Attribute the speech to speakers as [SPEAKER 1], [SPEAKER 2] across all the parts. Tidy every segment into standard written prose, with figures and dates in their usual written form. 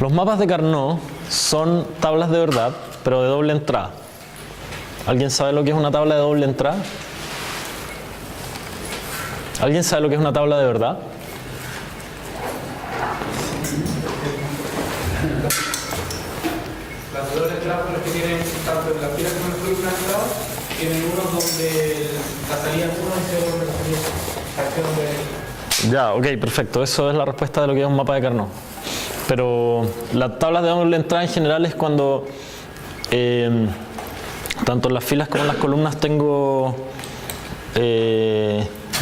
[SPEAKER 1] Los mapas de Carnot son tablas de verdad, pero de doble entrada. ¿Alguien sabe lo que es una tabla de doble entrada? ¿Alguien sabe lo que es una tabla de verdad?
[SPEAKER 2] Las dobles entradas son las que tienen tanto en las filas como en las columnas de entrada, tienen uno donde la salida es uno y cero donde la salida es
[SPEAKER 1] Ya, ok, perfecto. Eso es la respuesta de lo que es un mapa de Carnot. Pero las tablas de doble entrada en general es cuando tanto en las filas como en las columnas tengo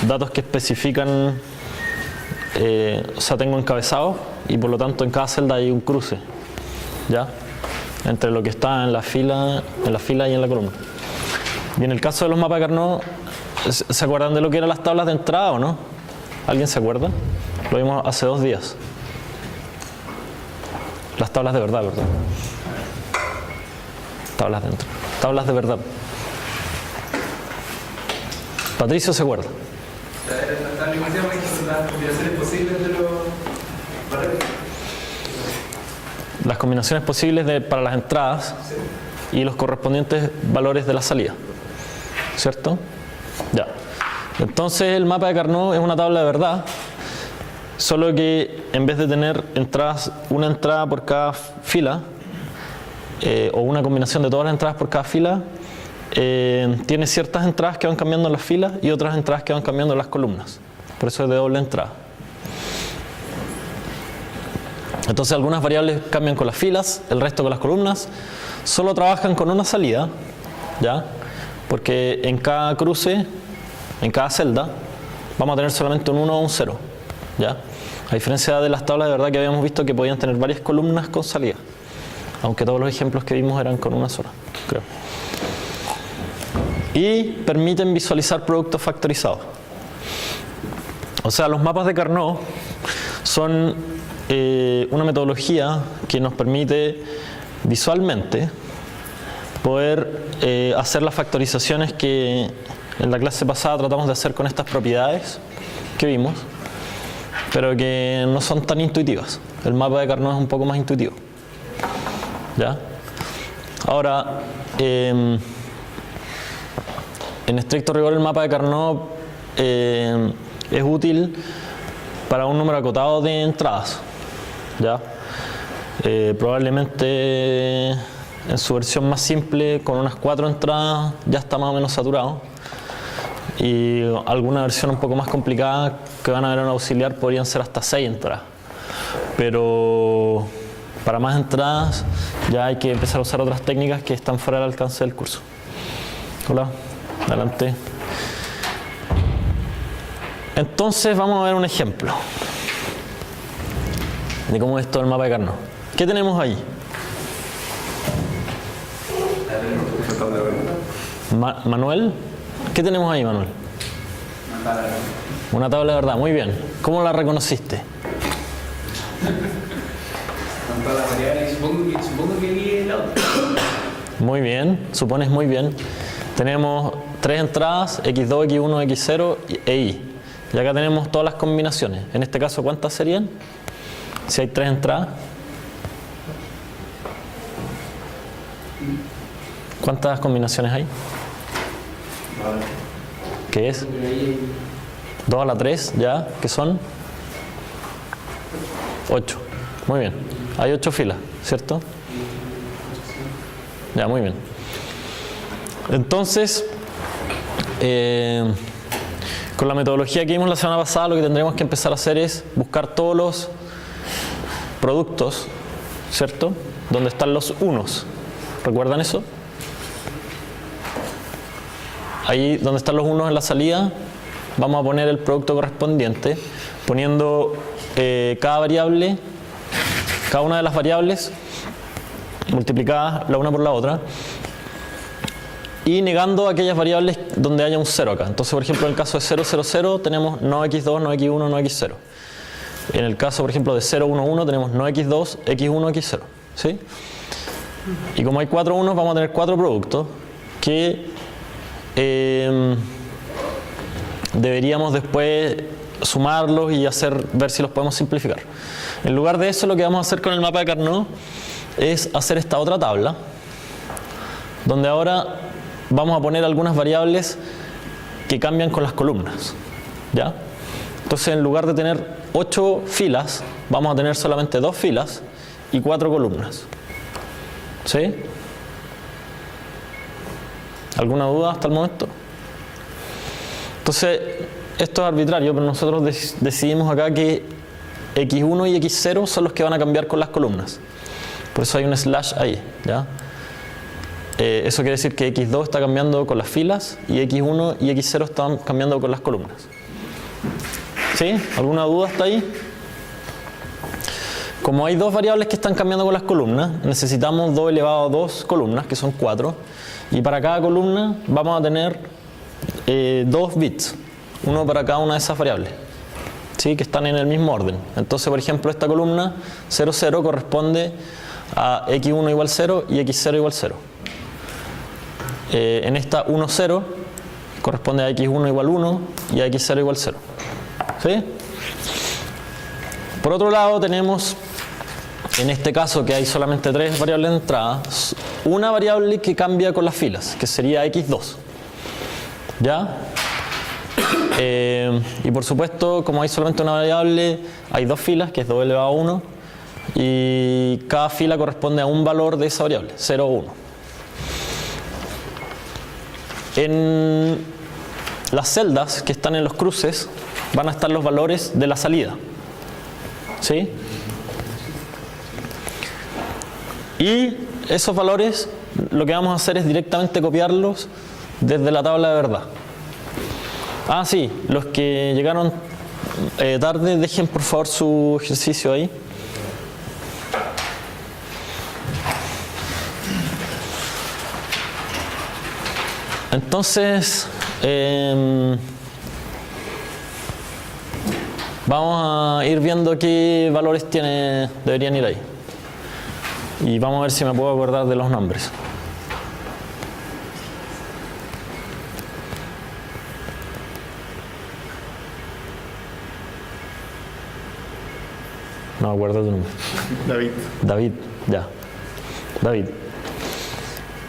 [SPEAKER 1] datos que especifican, o sea, tengo encabezados y por lo tanto en cada celda hay un cruce, ¿ya? Entre lo que está en la fila y en la columna. Y en el caso de los mapas de Carnot, ¿se acuerdan de lo que eran las tablas de entrada o no? ¿Alguien se acuerda? Lo vimos hace 2 días. Las tablas de verdad, ¿verdad? Tablas de entrada. Tablas de verdad. Patricio se acuerda. Las combinaciones posibles para las entradas y los correspondientes valores de la salida. ¿Cierto? Ya. Entonces el mapa de Carnot es una tabla de verdad, solo que en vez de tener entradas, una entrada por cada fila, o una combinación de todas las entradas por cada fila, tiene ciertas entradas que van cambiando en las filas y otras entradas que van cambiando en las columnas. Por eso es de doble entrada. Entonces algunas variables cambian con las filas, el resto con las columnas. Solo trabajan con una salida, ¿ya? Porque en cada cruce, en cada celda, vamos a tener solamente un 1 o un 0, ¿ya? A diferencia de las tablas de verdad que habíamos visto que podían tener varias columnas con salida. Aunque todos los ejemplos que vimos eran con una sola, creo. Y permiten visualizar productos factorizados. O sea, los mapas de Carnot son una metodología que nos permite visualmente poder hacer las factorizaciones que en la clase pasada tratamos de hacer con estas propiedades que vimos, pero que no son tan intuitivas. El mapa de Carnot es un poco más intuitivo. ¿Ya? Ahora, en estricto rigor el mapa de Carnot es útil para un número acotado de entradas, ¿ya? Probablemente en su versión más simple, con unas 4 entradas, ya está más o menos saturado. Y alguna versión un poco más complicada que van a ver en auxiliar podrían ser hasta 6 entradas. Pero para más entradas ya hay que empezar a usar otras técnicas que están fuera del alcance del curso. Hola, adelante. Entonces vamos a ver un ejemplo de cómo es todo el mapa de Carnot. ¿Qué tenemos ahí? Manuel, ¿qué tenemos ahí, Manuel? Una tabla de verdad, muy bien. ¿Cómo la reconociste? Muy bien, supones muy bien. Tenemos 3 entradas, x2, x1, x0 e y. Y acá tenemos todas las combinaciones. En este caso, ¿cuántas serían? Si hay 3 entradas. ¿Cuántas combinaciones hay? ¿Qué es? 2 a la 3, ¿ya? ¿Qué son? 8. Muy bien. Hay 8 filas, ¿cierto? Ya, muy bien. Entonces, con la metodología que vimos la semana pasada, lo que tendremos que empezar a hacer es buscar todos los productos, ¿cierto? Donde están los unos. ¿Recuerdan eso? Ahí donde están los unos en la salida, vamos a poner el producto correspondiente, poniendo cada variable, cada una de las variables multiplicadas la una por la otra, y negando aquellas variables donde haya un 0 acá. Entonces, por ejemplo, en el caso de 0, 0, 0 tenemos no x2, no x1, no x0. En el caso, por ejemplo, de 0, 1, 1 tenemos no x2, x1, x0. ¿Sí? Y como hay 4 unos, vamos a tener 4 productos que deberíamos después sumarlos y ver si los podemos simplificar. En lugar de eso, lo que vamos a hacer con el mapa de Carnot es hacer esta otra tabla, donde ahora vamos a poner algunas variables que cambian con las columnas, ¿ya? Entonces, en lugar de tener 8 filas, vamos a tener solamente 2 filas y 4 columnas. ¿Sí? ¿Alguna duda hasta el momento? Entonces, esto es arbitrario, pero nosotros decidimos acá que x1 y x0 son los que van a cambiar con las columnas. Por eso hay un slash ahí, ¿ya? Eso quiere decir que x2 está cambiando con las filas y x1 y x0 están cambiando con las columnas. ¿Sí? ¿Alguna duda hasta ahí? Como hay 2 variables que están cambiando con las columnas, necesitamos 2 elevado a 2 columnas, que son 4. Y para cada columna vamos a tener 2 bits, uno para cada una de esas variables, ¿sí? Que están en el mismo orden. Entonces, por ejemplo, esta columna 0, 0 corresponde a x1 igual 0 y x0 igual 0. En esta 1, 0 corresponde a x1 igual 1 y a x0 igual 0. ¿Sí? Por otro lado, tenemos en este caso que hay solamente 3 variables de entrada, una variable que cambia con las filas, que sería x2. ¿Ya? Y por supuesto, como hay solamente una variable, hay 2 filas, que es 2 elevado a 1, y cada fila corresponde a un valor de esa variable, 0 o 1. En las celdas que están en los cruces van a estar los valores de la salida. ¿Sí? Y esos valores lo que vamos a hacer es directamente copiarlos desde la tabla de verdad. Ah, sí, los que llegaron tarde, dejen por favor su ejercicio ahí. Entonces, vamos a ir viendo qué valores deberían ir ahí. Y vamos a ver si me puedo acordar de los nombres. No me acuerdo tu nombre.
[SPEAKER 3] David.
[SPEAKER 1] David, ya. David.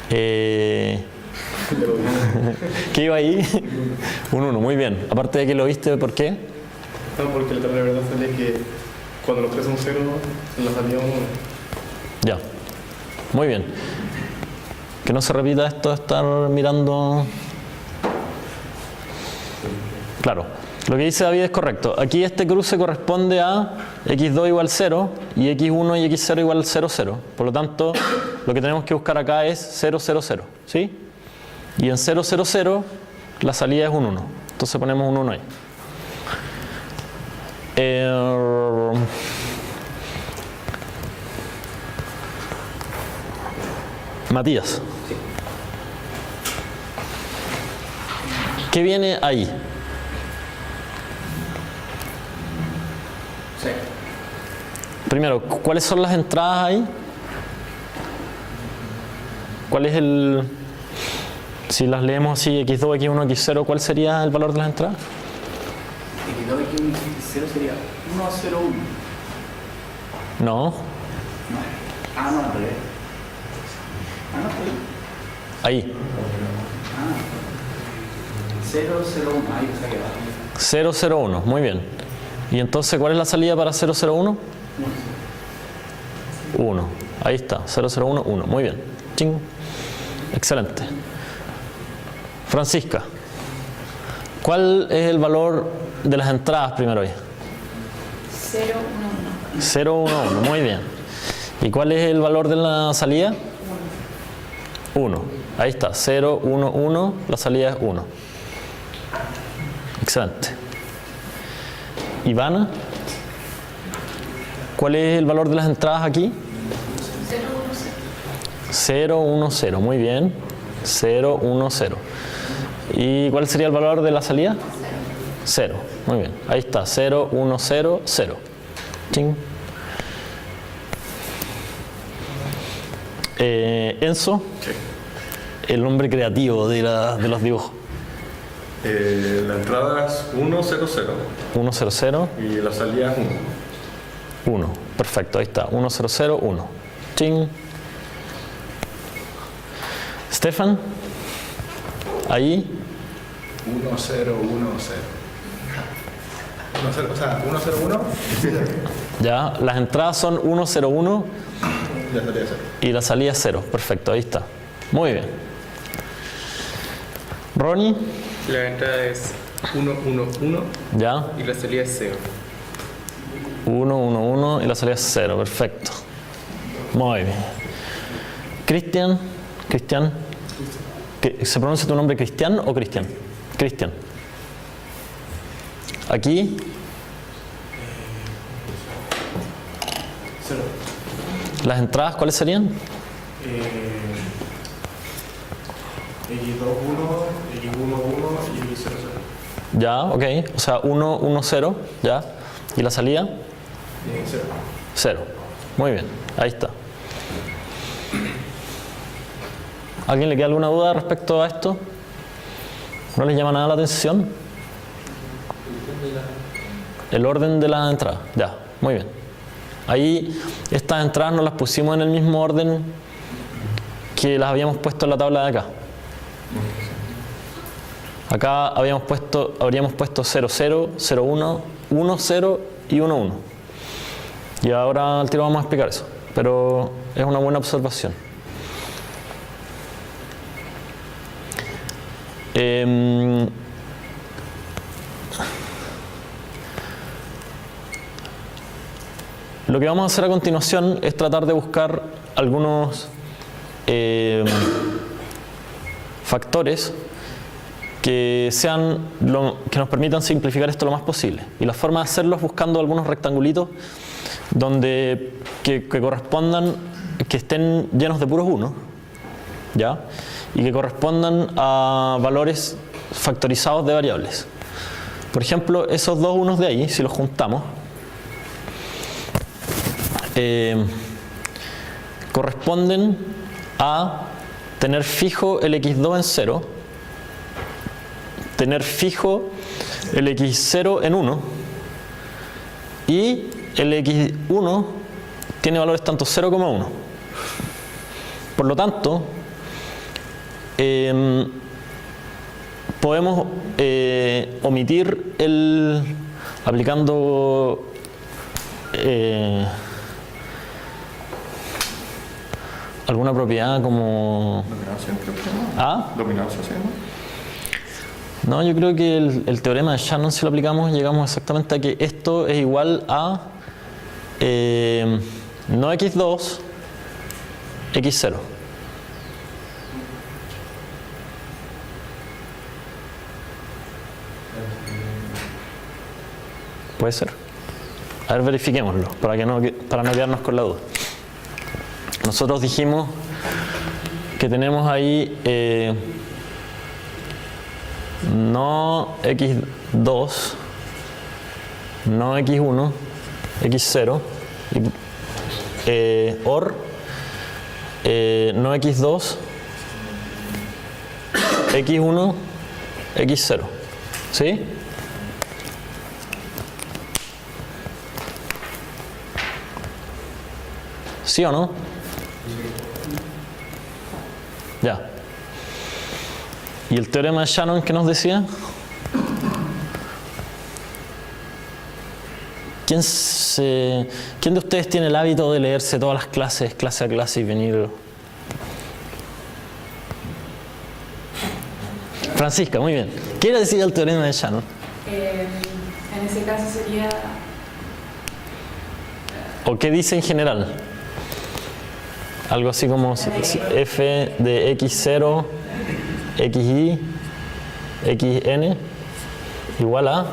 [SPEAKER 1] ¿Qué iba ahí? Un 1, muy bien. Aparte de que lo viste, ¿por qué?
[SPEAKER 3] No, porque la tabla de verdad sale que cuando los tres son 0, en la salida 1.
[SPEAKER 1] Ya, muy bien. Que no se repita esto de estar mirando. Claro, lo que dice David es correcto. Aquí este cruce corresponde a x2 igual 0 y x1 y x0 igual 0, 0. Por lo tanto, lo que tenemos que buscar acá es 0, 0, 0. ¿Sí? Y en 0, 0, 0 la salida es un 1. Entonces ponemos un 1 ahí. Matías. ¿Qué viene ahí?
[SPEAKER 2] Sí.
[SPEAKER 1] Primero, ¿cuáles son las entradas ahí? ¿Cuál es el... Si las leemos así, x2, x1, x0, ¿cuál sería el valor de las entradas?
[SPEAKER 4] X2, x1, x0 sería 1, 0, 1.
[SPEAKER 1] No.
[SPEAKER 4] No. Ah, no, al revés. Ah, no, estoy.
[SPEAKER 1] Ahí.
[SPEAKER 4] Ah. 0, 0, 1. Ahí está que va.
[SPEAKER 1] 0, 0, 1. Muy bien. ¿Y entonces cuál es la salida para 0, 0, 1? 1. Ahí está. 0, 0, 1, 1. Muy bien. Ching. Excelente. Francisca, ¿cuál es el valor de las entradas primero ahí?
[SPEAKER 5] 0, 1, 1.
[SPEAKER 1] 0, 1, 1. Muy bien. ¿Y cuál es el valor de la salida? 1. Ahí está. 0, 1, 1. La salida es 1. Excelente. Ivana, ¿cuál es el valor de las entradas aquí?
[SPEAKER 5] 0, 1, 0.
[SPEAKER 1] 0, 1, 0. Muy bien. 0, 1, 0. ¿Y cuál sería el valor de la salida? 0. Muy bien. Ahí está. 0, 1, 0, 0. Ching. Enzo, el hombre creativo de los dibujos.
[SPEAKER 3] La entrada es 1, 0, 0
[SPEAKER 1] 1, 0, 0,
[SPEAKER 3] y la salida es 1.
[SPEAKER 1] 1. Perfecto, ahí está. 1, 0, 0, 1. Ching. Stefan, ahí.
[SPEAKER 6] 1, 0, 1, 0. 1, 0, o sea, 1, 0, 1.
[SPEAKER 1] Ya, las entradas son 1, 0, 1
[SPEAKER 6] Ya salía 0.
[SPEAKER 1] y la salida es 0. Perfecto, ahí está. Muy bien. Ronnie,
[SPEAKER 3] La entrada es 1, 1, 1
[SPEAKER 1] ya.
[SPEAKER 3] y la salida es 0.
[SPEAKER 1] 1, 1, 1 y la salida es 0. Perfecto. Muy bien. Cristian, ¿se pronuncia tu nombre Cristian o Cristian? Cristian. Aquí.
[SPEAKER 3] 0.
[SPEAKER 1] ¿Las entradas cuáles serían?
[SPEAKER 3] X2, 1, X1, 1 y X0, 0.
[SPEAKER 1] Ya, ok. O sea, 1, 1, 0. Ya. ¿Y la salida?
[SPEAKER 3] 0.
[SPEAKER 1] 0. Muy bien. Ahí está. ¿Alguien le queda alguna duda respecto a esto? ¿No les llama nada la atención? El orden de las entradas. Ya, muy bien. Ahí estas entradas nos las pusimos en el mismo orden que las habíamos puesto en la tabla de acá. Acá habríamos puesto 0, 0, 0, 1, 1, 0 y 1, 1. Y ahora al tiro vamos a explicar eso. Pero es una buena observación. Lo que vamos a hacer a continuación es tratar de buscar algunos factores que nos permitan simplificar esto lo más posible. Y la forma de hacerlo es buscando algunos rectangulitos que correspondan, que estén llenos de puros 1, ¿ya? Y que correspondan a valores factorizados de variables. Por ejemplo, esos dos unos de ahí, si los juntamos, corresponden a tener fijo el x2 en 0, tener fijo el x0 en 1 y el x1 tiene valores tanto 0 como 1. Por lo tanto, podemos omitir aplicando alguna propiedad como
[SPEAKER 3] Dominación, creo que se llama.
[SPEAKER 1] ¿Ah?
[SPEAKER 3] Dominación, ¿sí?
[SPEAKER 1] No, yo creo que el teorema de Shannon, si lo aplicamos, llegamos exactamente a que esto es igual a no x2, x0. ¿Puede ser? A ver, verifiquémoslo, para no quedarnos con la duda. Nosotros dijimos que tenemos ahí no x2, no x1, x0, or no x2, x1, x0. ¿Sí? ¿Sí o no? Ya. ¿Y el teorema de Shannon qué nos decía? ¿Quién de ustedes tiene el hábito de leerse todas las clases, clase a clase y venir? Francisca, muy bien. ¿Qué decía el teorema de Shannon?
[SPEAKER 5] En ese caso sería...
[SPEAKER 1] ¿O qué dice en general? Algo así como f de x0, xy, xn igual a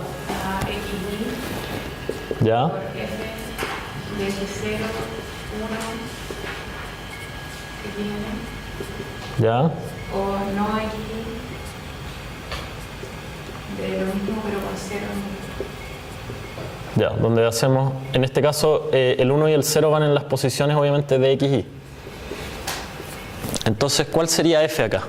[SPEAKER 5] xy
[SPEAKER 1] ya,
[SPEAKER 5] por f de x0, 1, xn,
[SPEAKER 1] ya,
[SPEAKER 5] o no xy de lo mismo pero con 0.
[SPEAKER 1] ya, donde hacemos, en este caso el 1 y el 0 van en las posiciones obviamente de xy. Entonces, ¿cuál sería f acá?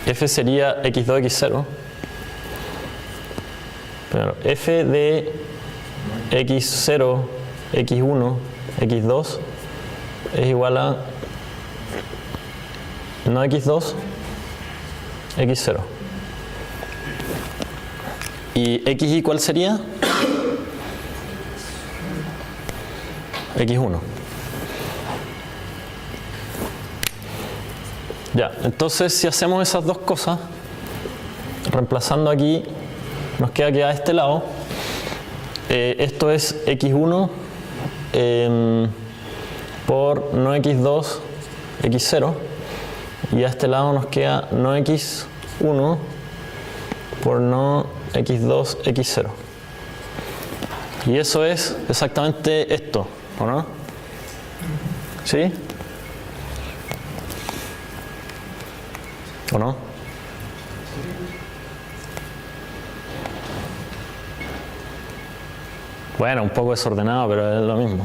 [SPEAKER 1] f sería x2, x0. Pero f de x0, x1, x2 es igual a no x2, x0. ¿Y xy cuál sería? x1. Ya, entonces si hacemos esas dos cosas, reemplazando aquí, nos queda que a este lado, esto es x1 por no x2, x0, y a este lado nos queda no x1 por no x2, x0. Y eso es exactamente esto, ¿o no? ¿Sí? ¿O no? Bueno, un poco desordenado, pero es lo mismo.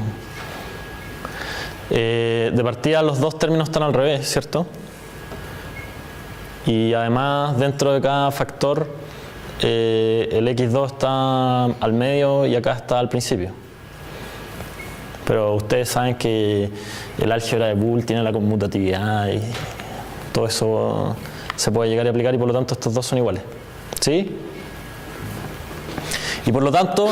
[SPEAKER 1] De partida los dos términos están al revés, ¿cierto? Y además dentro de cada factor el x2 está al medio y acá está al principio. Pero ustedes saben que el álgebra de Boole tiene la conmutatividad y todo eso se puede llegar a aplicar y por lo tanto estos dos son iguales. ¿Sí? Y por lo tanto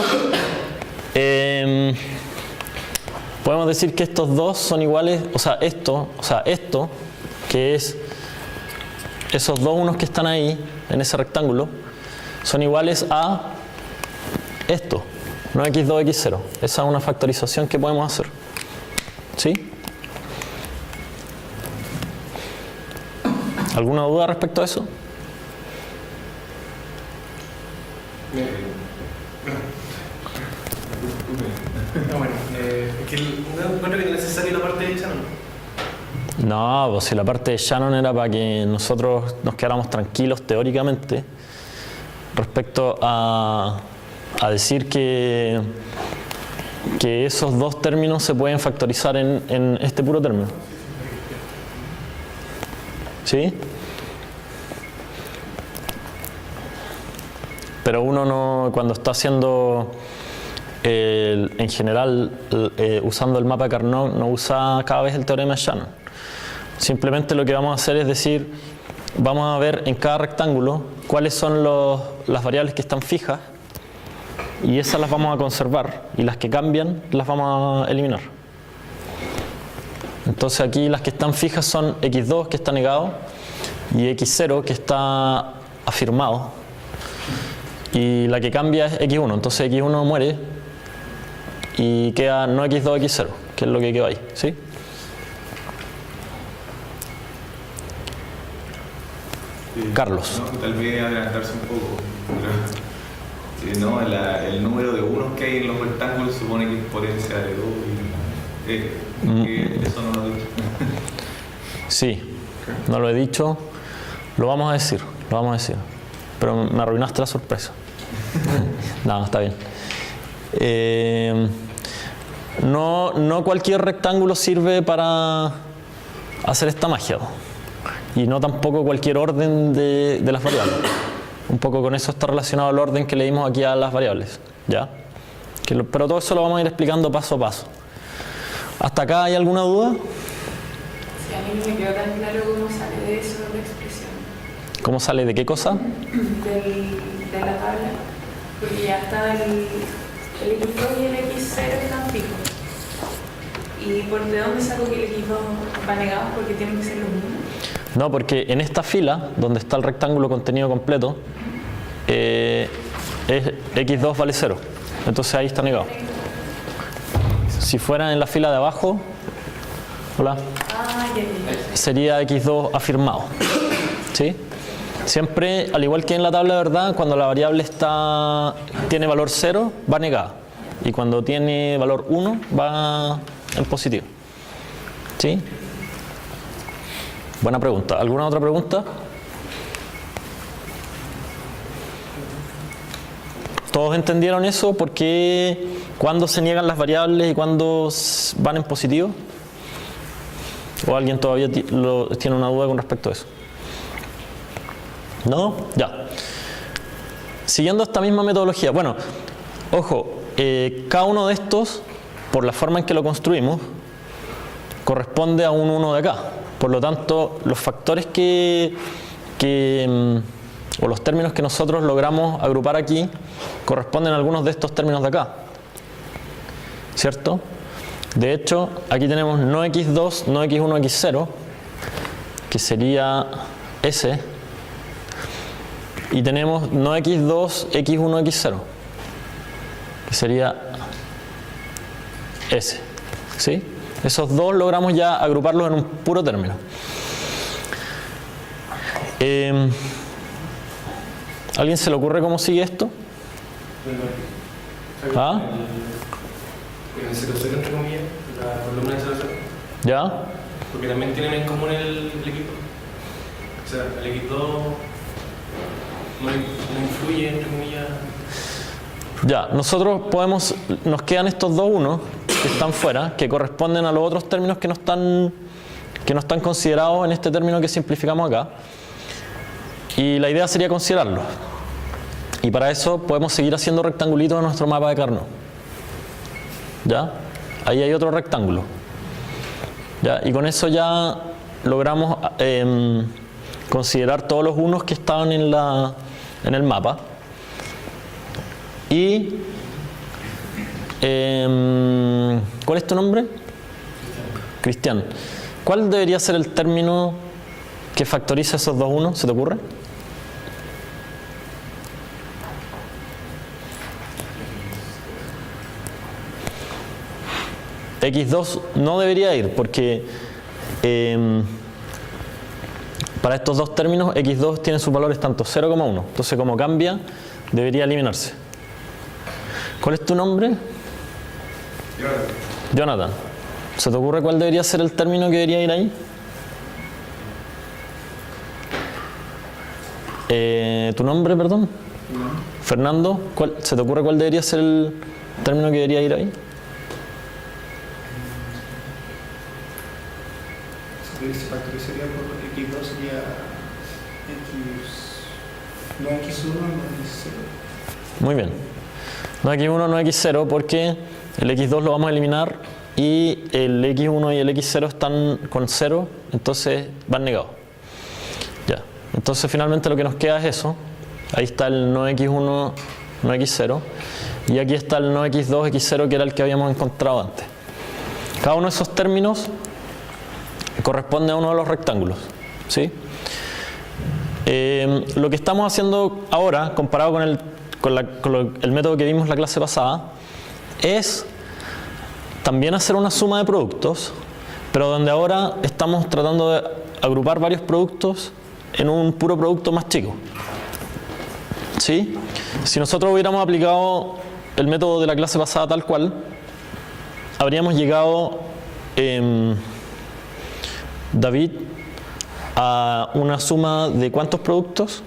[SPEAKER 1] podemos decir que estos dos son iguales, o sea, esto, que es esos dos unos que están ahí, en ese rectángulo, son iguales a esto, no x2, x0. Esa es una factorización que podemos hacer. ¿Sí? ¿Alguna duda respecto a eso?
[SPEAKER 3] Bueno, es que encuentro que no es necesaria la parte de Shannon.
[SPEAKER 1] No, pues si la parte de Shannon era para que nosotros nos quedáramos tranquilos teóricamente respecto a decir que esos dos términos se pueden factorizar en este puro término. ¿Sí? Pero uno no, cuando está haciendo en general usando el mapa de Carnot, no usa cada vez el teorema de Shannon. Simplemente lo que vamos a hacer es decir, vamos a ver en cada rectángulo cuáles son las variables que están fijas y esas las vamos a conservar y las que cambian las vamos a eliminar. Entonces aquí las que están fijas son x2 que está negado y x0 que está afirmado y la que cambia es x1, entonces x1 muere y queda no x2, x0, que es lo que quedó ahí, ¿sí? Carlos.
[SPEAKER 7] No, tal vez adelantarse un poco, pero no, el número de unos que hay en los rectángulos supone que es potencia de 2 y eso no lo he dicho.
[SPEAKER 1] Sí, no lo he dicho, lo vamos a decir, pero me arruinaste la sorpresa. No, está bien. No cualquier rectángulo sirve para hacer esta magia. Y no tampoco cualquier orden de las variables. Un poco con eso está relacionado el orden que le dimos aquí a las variables, ¿ya? Pero todo eso lo vamos a ir explicando paso a paso. ¿Hasta acá hay alguna duda?
[SPEAKER 5] Sí, a mí no me quedó tan claro cómo sale de eso la expresión.
[SPEAKER 1] ¿Cómo sale de qué cosa?
[SPEAKER 5] De la tabla. Porque ya está el x2 y el x0 están fijos. ¿Y de dónde saco que el x2 va negado? Porque tienen que ser los mismos.
[SPEAKER 1] No, porque en esta fila, donde está el rectángulo contenido completo, x2 vale 0. Entonces ahí está negado. Si fuera en la fila de abajo, hola, sería x2 afirmado. ¿Sí? Siempre, al igual que en la tabla de verdad, cuando la variable tiene valor 0, va negada. Y cuando tiene valor 1, va en positivo. ¿Sí? Buena pregunta. ¿Alguna otra pregunta? ¿Todos entendieron eso? ¿Por qué cuándo se niegan las variables y cuándo van en positivo? ¿O alguien todavía tiene una duda con respecto a eso? ¿No? Ya. Siguiendo esta misma metodología. Bueno, ojo, cada uno de estos, por la forma en que lo construimos, corresponde a un 1 de acá. Por lo tanto, los factores o los términos que nosotros logramos agrupar aquí corresponden a algunos de estos términos de acá. ¿Cierto? De hecho, aquí tenemos no x2, no x1, x0, que sería ese. Y tenemos no x2, x1, x0, que sería ese. ¿Sí? Esos dos logramos ya agruparlos en un puro término. ¿Alguien se le ocurre cómo sigue esto? ¿Ah?
[SPEAKER 3] En el 0,0 entre comillas, la columna de 0,0.
[SPEAKER 1] ¿Ya?
[SPEAKER 3] Porque también tienen en común el equipo. O sea, el equipo no influye entre comillas.
[SPEAKER 1] Ya, nosotros nos quedan estos dos unos que están fuera, que corresponden a los otros términos que no están considerados en este término que simplificamos acá. Y la idea sería considerarlos. Y para eso podemos seguir haciendo rectangulitos en nuestro mapa de Carnot. ¿Ya? Ahí hay otro rectángulo. ¿Ya? Y con eso ya logramos considerar todos los unos que estaban en el mapa. Y ¿cuál es tu nombre? Cristian. ¿Cuál debería ser el término que factoriza esos dos unos? ¿Se te ocurre? X2 no debería ir porque para estos dos términos X2 tiene sus valores tanto 0 como 1. Entonces, como cambia, debería eliminarse. ¿Cuál es tu nombre? Jonathan. ¿Se te ocurre cuál debería ser el término que debería ir ahí? ¿Tu nombre, perdón? Fernando. ¿Se te ocurre cuál debería ser el término que debería ir ahí?
[SPEAKER 4] Se factorizaría por x2 sería no x1, no x0.
[SPEAKER 1] Muy bien. No x1, no x0 porque el x2 lo vamos a eliminar y el x1 y el x0 están con 0, entonces van negados. Ya. Entonces finalmente lo que nos queda es eso. Ahí está el no x1, no x0 y aquí está el no x2, x0 que era el que habíamos encontrado antes. Cada uno de esos términos corresponde a uno de los rectángulos, ¿sí? Lo que estamos haciendo ahora, comparado con el método que vimos la clase pasada, es también hacer una suma de productos, pero donde ahora estamos tratando de agrupar varios productos en un puro producto más chico, ¿sí? Si nosotros hubiéramos aplicado el método de la clase pasada tal cual, habríamos llegado David, a una suma de ¿cuántos productos?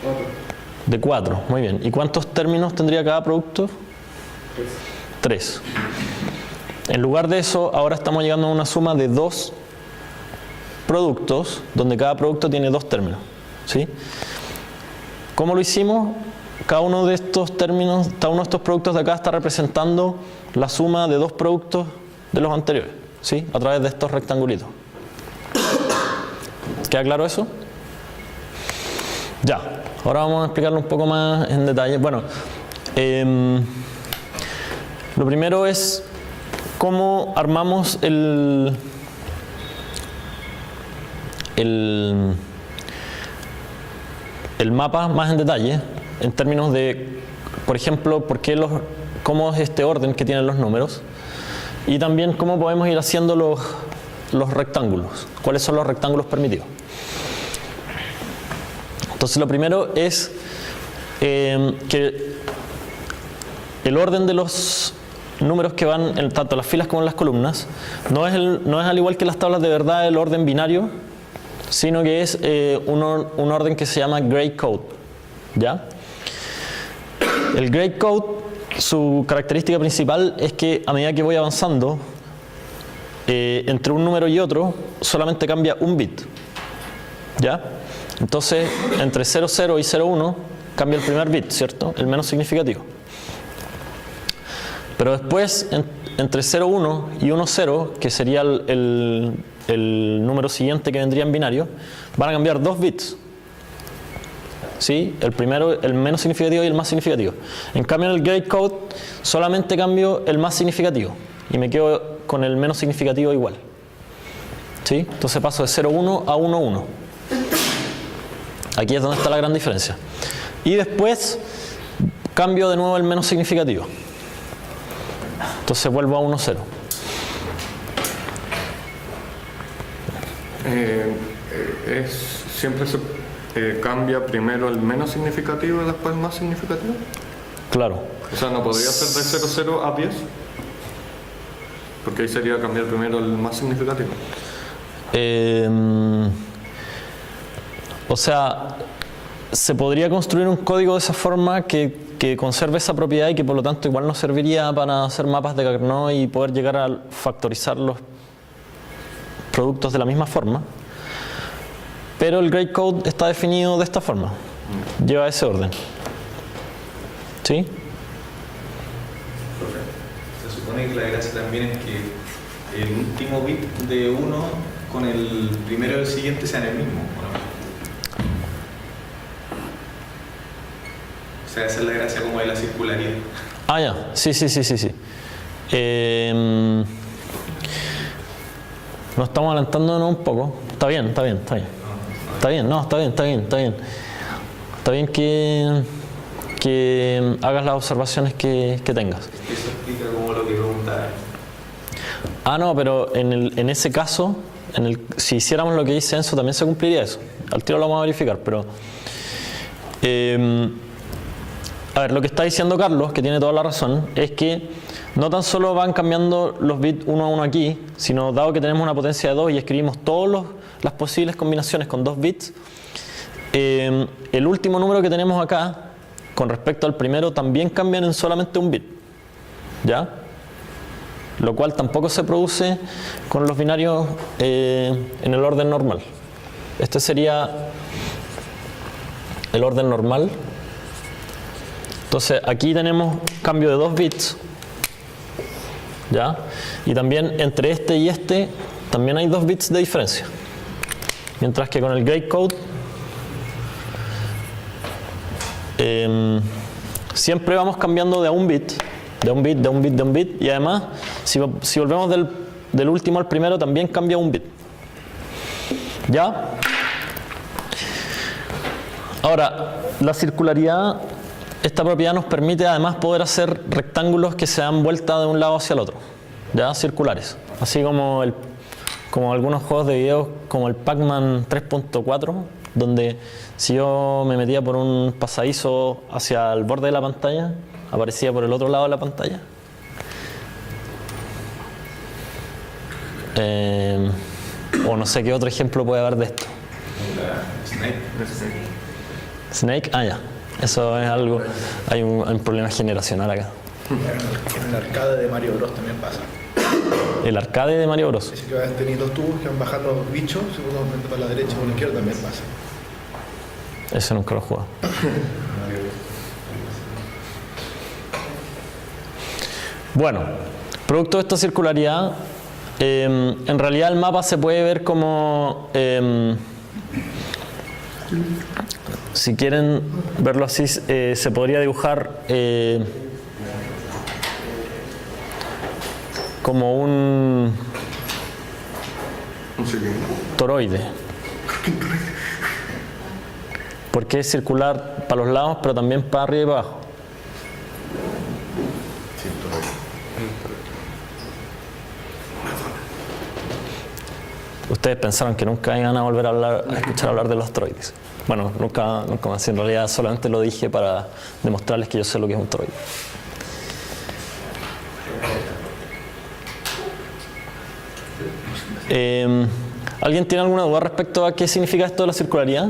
[SPEAKER 3] 4.
[SPEAKER 1] De 4, muy bien. ¿Y cuántos términos tendría cada producto? 3. En lugar de eso, ahora estamos llegando a una suma de 2 productos, donde cada producto tiene 2 términos, ¿sí? ¿Cómo lo hicimos? Cada uno de estos términos, cada uno de estos productos de acá está representando la suma de 2 productos de los anteriores, ¿sí? A través de estos rectangulitos. ¿Queda claro eso? Ya. Ahora vamos a explicarlo un poco más en detalle. Bueno, lo primero es cómo armamos el mapa más en detalle, en términos de, por ejemplo, cómo es este orden que tienen los números. Y también cómo podemos ir haciendo los rectángulos. ¿Cuáles son los rectángulos permitidos? Entonces lo primero es que el orden de los números que van en tanto las filas como en las columnas no es al igual que las tablas de verdad el orden binario, sino que es un orden que se llama gray code. ¿Ya? El gray code, su característica principal es que a medida que voy avanzando entre un número y otro solamente cambia un bit, ¿Ya? Entonces, entre 0, 0 y 0, 1 cambia el primer bit, ¿cierto? El menos significativo. Pero después, entre 0, 1 y 1, 0, que sería el número siguiente que vendría en binario, van a cambiar 2 bits. ¿Sí? El primero, el menos significativo y el más significativo. En cambio, en el Gray Code solamente cambio el más significativo y me quedo con el menos significativo igual. ¿Sí? Entonces paso de 0, 1 a 1, 1. Aquí es donde está la gran diferencia. Y después cambio de nuevo el menos significativo. Entonces vuelvo a 1, 0.
[SPEAKER 8] Siempre se cambia primero el menos significativo y después el más significativo.
[SPEAKER 1] Claro.
[SPEAKER 8] O sea, no podría ser de 0, 0 a 10. Porque ahí sería cambiar primero el más significativo.
[SPEAKER 1] O sea, se podría construir un código de esa forma que conserve esa propiedad y que por lo tanto igual nos serviría para hacer mapas de Carnot y poder llegar a factorizar los productos de la misma forma. Pero el Gray Code está definido de esta forma. Lleva ese orden. ¿Sí?
[SPEAKER 7] Se supone que la gracia también es que el último bit de 1 con el primero y el siguiente sean el mismo, ¿no? O sea, esa es la gracia como de la circularidad.
[SPEAKER 1] Ah, ya. Sí. Nos estamos adelantándonos un poco. Está bien. Está bien, que hagas las observaciones que tengas.
[SPEAKER 7] Eso explica como lo que preguntaba.
[SPEAKER 1] Ah, no, pero en ese caso, si hiciéramos lo que dice Enzo, también se cumpliría eso. Al tiro lo vamos a verificar, pero... a ver, lo que está diciendo Carlos, que tiene toda la razón, es que no tan solo van cambiando los bits uno a uno aquí, sino dado que tenemos una potencia de 2 y escribimos todas las posibles combinaciones con 2 bits, el último número que tenemos acá, con respecto al primero, también cambian en solamente un bit. ¿Ya? Lo cual tampoco se produce con los binarios en el orden normal. Este sería el orden normal. Entonces aquí tenemos cambio de 2 bits. ¿Ya? Y también entre este y este también hay 2 bits de diferencia. Mientras que con el Gray Code siempre vamos cambiando de a un bit, y además si volvemos del último al primero también cambia un bit. ¿Ya? Ahora, la circularidad, esta propiedad nos permite además poder hacer rectángulos que se dan vuelta de un lado hacia el otro, ¿ya? Circulares, así como algunos juegos de video como el Pac-Man 3.4, donde si yo me metía por un pasadizo hacia el borde de la pantalla, aparecía por el otro lado de la pantalla. O no sé qué otro ejemplo puede haber de esto. Snake, ya. Eso es algo, hay un problema generacional acá.
[SPEAKER 6] En el arcade de Mario Bros también pasa.
[SPEAKER 1] El arcade de Mario Bros.
[SPEAKER 6] Es que van teniendo tubos que van bajando bichos, si uno movimiento para la derecha o para la izquierda también pasa.
[SPEAKER 1] Eso nunca lo he jugado. Bueno, producto de esta circularidad, en realidad el mapa se puede ver como, si quieren verlo así, se podría dibujar como un toroide. Porque es circular para los lados, pero también para arriba y para abajo. Ustedes pensaron que nunca iban a volver a escuchar hablar de los toroides. Bueno, nunca más. En realidad solamente lo dije para demostrarles que yo sé lo que es un toroide. ¿Alguien tiene alguna duda respecto a qué significa esto de la circularidad?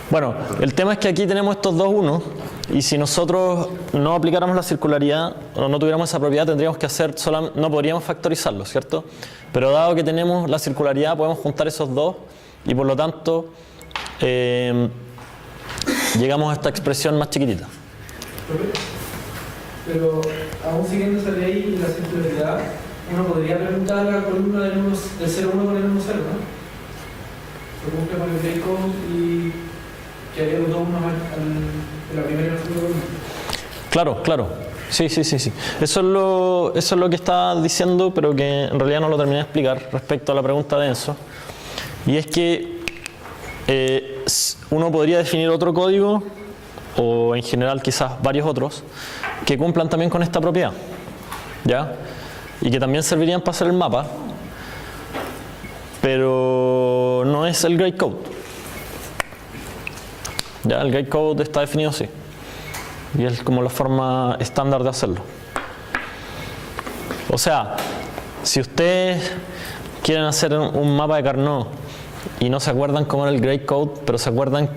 [SPEAKER 1] Bueno, el tema es que aquí tenemos estos dos unos y si nosotros no aplicáramos la circularidad o no tuviéramos esa propiedad tendríamos que no podríamos factorizarlo, ¿cierto? Pero dado que tenemos la circularidad podemos juntar esos dos y por lo tanto llegamos a esta expresión más chiquitita.
[SPEAKER 2] Pero aún siguiendo esa ley y la circularidad, uno podría preguntar a la columna del 0,1 con el 1,0, ¿no? Se cumple con el breakcode y que haría los dos unos en la primera y la segunda columna.
[SPEAKER 1] Claro, claro. Sí. Eso es lo que estaba diciendo, pero que en realidad no lo terminé de explicar respecto a la pregunta de Enzo. Y es que uno podría definir otro código, o en general quizás varios otros, que cumplan también con esta propiedad, ¿ya? Y que también servirían para hacer el mapa, pero no es el Gradecode. Ya, el Gradecode está definido así. Y es como la forma estándar de hacerlo. O sea, si ustedes quieren hacer un mapa de Carnot y no se acuerdan cómo era el Gradecode, pero se acuerdan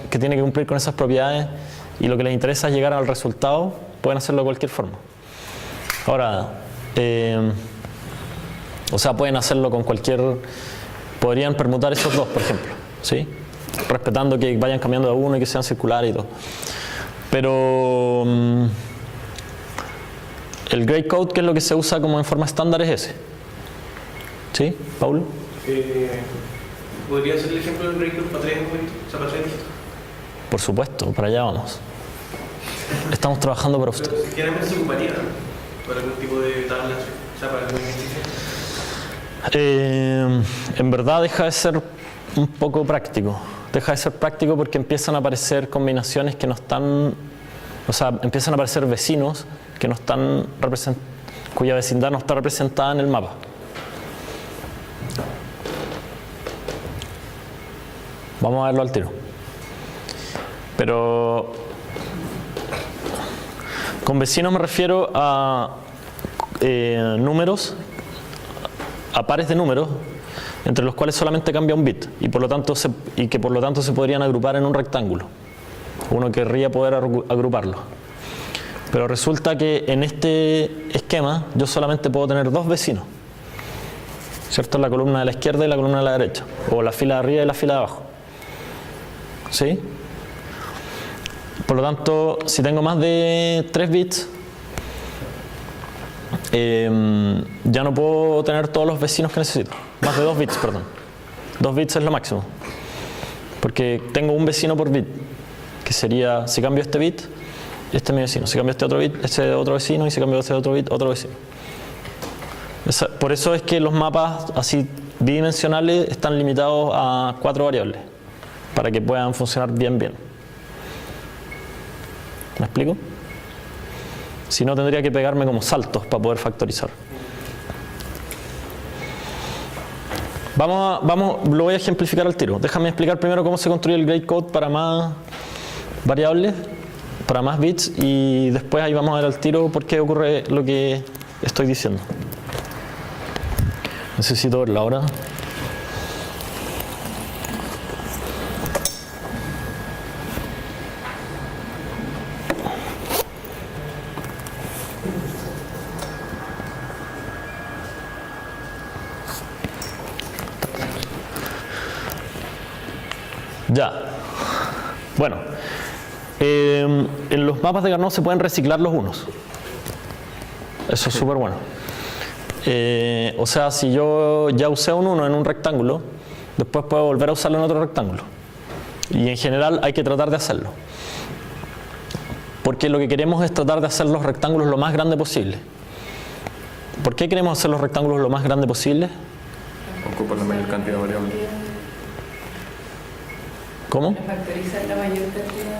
[SPEAKER 1] que tiene que cumplir con esas propiedades y lo que les interesa es llegar al resultado, pueden hacerlo de cualquier forma. Ahora, o sea, pueden hacerlo con podrían permutar esos dos, por ejemplo, ¿sí? Respetando que vayan cambiando de uno y que sean circulares y todo. Pero el Gradecode, que es lo que se usa como en forma estándar, es ese. ¿Sí, Paulo?
[SPEAKER 3] ¿Podría ser el ejemplo del Gradecode para 3 objetos? O sea, para 3 dígitos.
[SPEAKER 1] Por supuesto, para allá vamos. Estamos trabajando para usted.
[SPEAKER 3] Pero generalmente se ocuparía, ¿no? Para algún tipo de tabla, o sea, para algún ejercicio.
[SPEAKER 1] En verdad deja de ser un poco práctico. Deja de ser práctico porque empiezan a aparecer combinaciones que no están, o sea, empiezan a aparecer vecinos que no están cuya vecindad no está representada en el mapa. Vamos a verlo al tiro. Pero con vecinos me refiero a números, a pares de números entre los cuales solamente cambia un bit y que por lo tanto se podrían agrupar en un rectángulo. Uno querría poder agruparlo. Pero resulta que en este esquema yo solamente puedo tener dos vecinos, ¿cierto? La columna de la izquierda y la columna de la derecha, o la fila de arriba y la fila de abajo. ¿Sí? Por lo tanto, si tengo más de 3 bits, ya no puedo tener todos los vecinos que necesito. Más de 2 bits, perdón. 2 bits es lo máximo. Porque tengo un vecino por bit, que sería, si cambio este bit, este es mi vecino. Si cambio este otro bit, este es otro vecino. Y si cambio este otro bit, otro vecino. Por eso es que los mapas así bidimensionales están limitados a 4 variables, para que puedan funcionar bien. ¿Me explico? Si no, tendría que pegarme como saltos para poder factorizar. Lo voy a ejemplificar al tiro. Déjame explicar primero cómo se construye el Gradecode para más variables, para más bits, y después ahí vamos a ver al tiro por qué ocurre lo que estoy diciendo. Necesito verla ahora. Ya. Bueno, en los mapas de Carnot se pueden reciclar los unos. Eso es súper bueno. O sea, si yo ya usé un 1 en un rectángulo, después puedo volver a usarlo en otro rectángulo. Y en general hay que tratar de hacerlo. Porque lo que queremos es tratar de hacer los rectángulos lo más grande posible. ¿Por qué queremos hacer los rectángulos lo más grande posible?
[SPEAKER 8] Ocupan la mayor cantidad de variables.
[SPEAKER 1] ¿Cómo?
[SPEAKER 5] Factorizar la mayor cantidad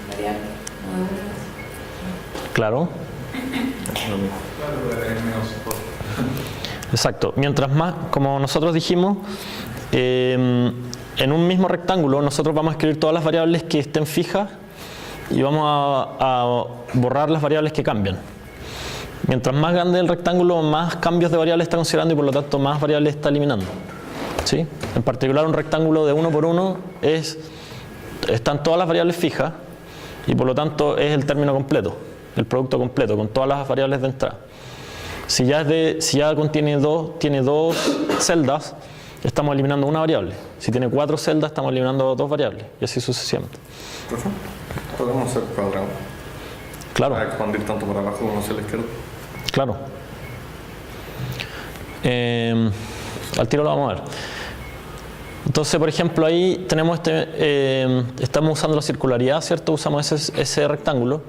[SPEAKER 5] de variables.
[SPEAKER 1] Claro. Exacto. Mientras más, como nosotros dijimos, en un mismo rectángulo nosotros vamos a escribir todas las variables que estén fijas y vamos a borrar las variables que cambian. Mientras más grande el rectángulo, más cambios de variables está considerando y por lo tanto más variables está eliminando. ¿Sí? En particular, un rectángulo de 1 por 1 están todas las variables fijas y por lo tanto es el término completo, el producto completo con todas las variables de entrada. Si ya contiene tiene dos celdas, estamos eliminando una variable. Si tiene 4 celdas, estamos eliminando 2 variables, y así sucesivamente.
[SPEAKER 8] Profe, podemos hacer cuadrado.
[SPEAKER 1] Claro.
[SPEAKER 8] Para expandir tanto para abajo como hacia la izquierda.
[SPEAKER 1] Claro. Al tiro lo vamos a ver. Entonces, por ejemplo, ahí tenemos estamos usando la circularidad, ¿cierto? Usamos ese rectángulo.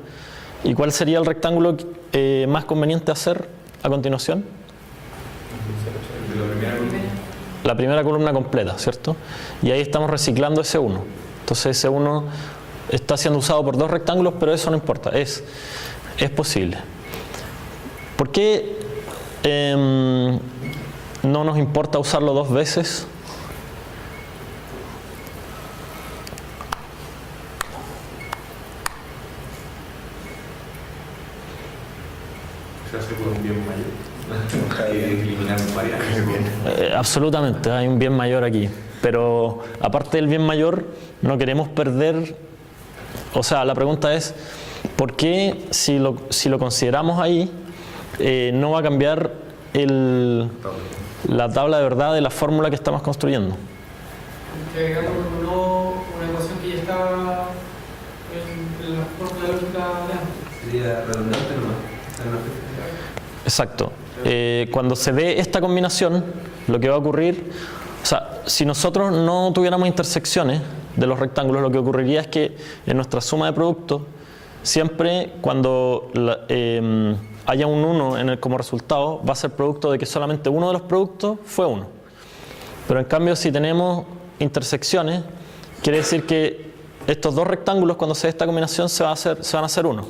[SPEAKER 1] ¿Y cuál sería el rectángulo más conveniente hacer a continuación? La primera columna completa, ¿cierto? Y ahí estamos reciclando ese 1. Entonces ese 1 está siendo usado por 2 rectángulos, pero eso no importa, es posible. ¿Por qué no nos importa usarlo 2 veces?
[SPEAKER 7] Se hace por un bien mayor. Hay que eliminar variables.
[SPEAKER 1] Absolutamente, hay un bien mayor aquí. Pero aparte del bien mayor, no queremos perder. O sea, la pregunta es, ¿por qué si lo consideramos ahí, no va a cambiar la tabla de verdad de la fórmula que estamos construyendo?
[SPEAKER 2] Agregando con una ecuación que ya está en la fórmula lógica de antes.
[SPEAKER 3] Sería redundante nomás.
[SPEAKER 1] Exacto. Cuando se dé esta combinación, lo que va a ocurrir, o sea, si nosotros no tuviéramos intersecciones de los rectángulos, lo que ocurriría es que en nuestra suma de productos, siempre cuando haya un 1 como resultado, va a ser producto de que solamente uno de los productos fue 1. Pero en cambio, si tenemos intersecciones, quiere decir que estos 2 rectángulos, cuando se dé esta combinación, se van a hacer 1.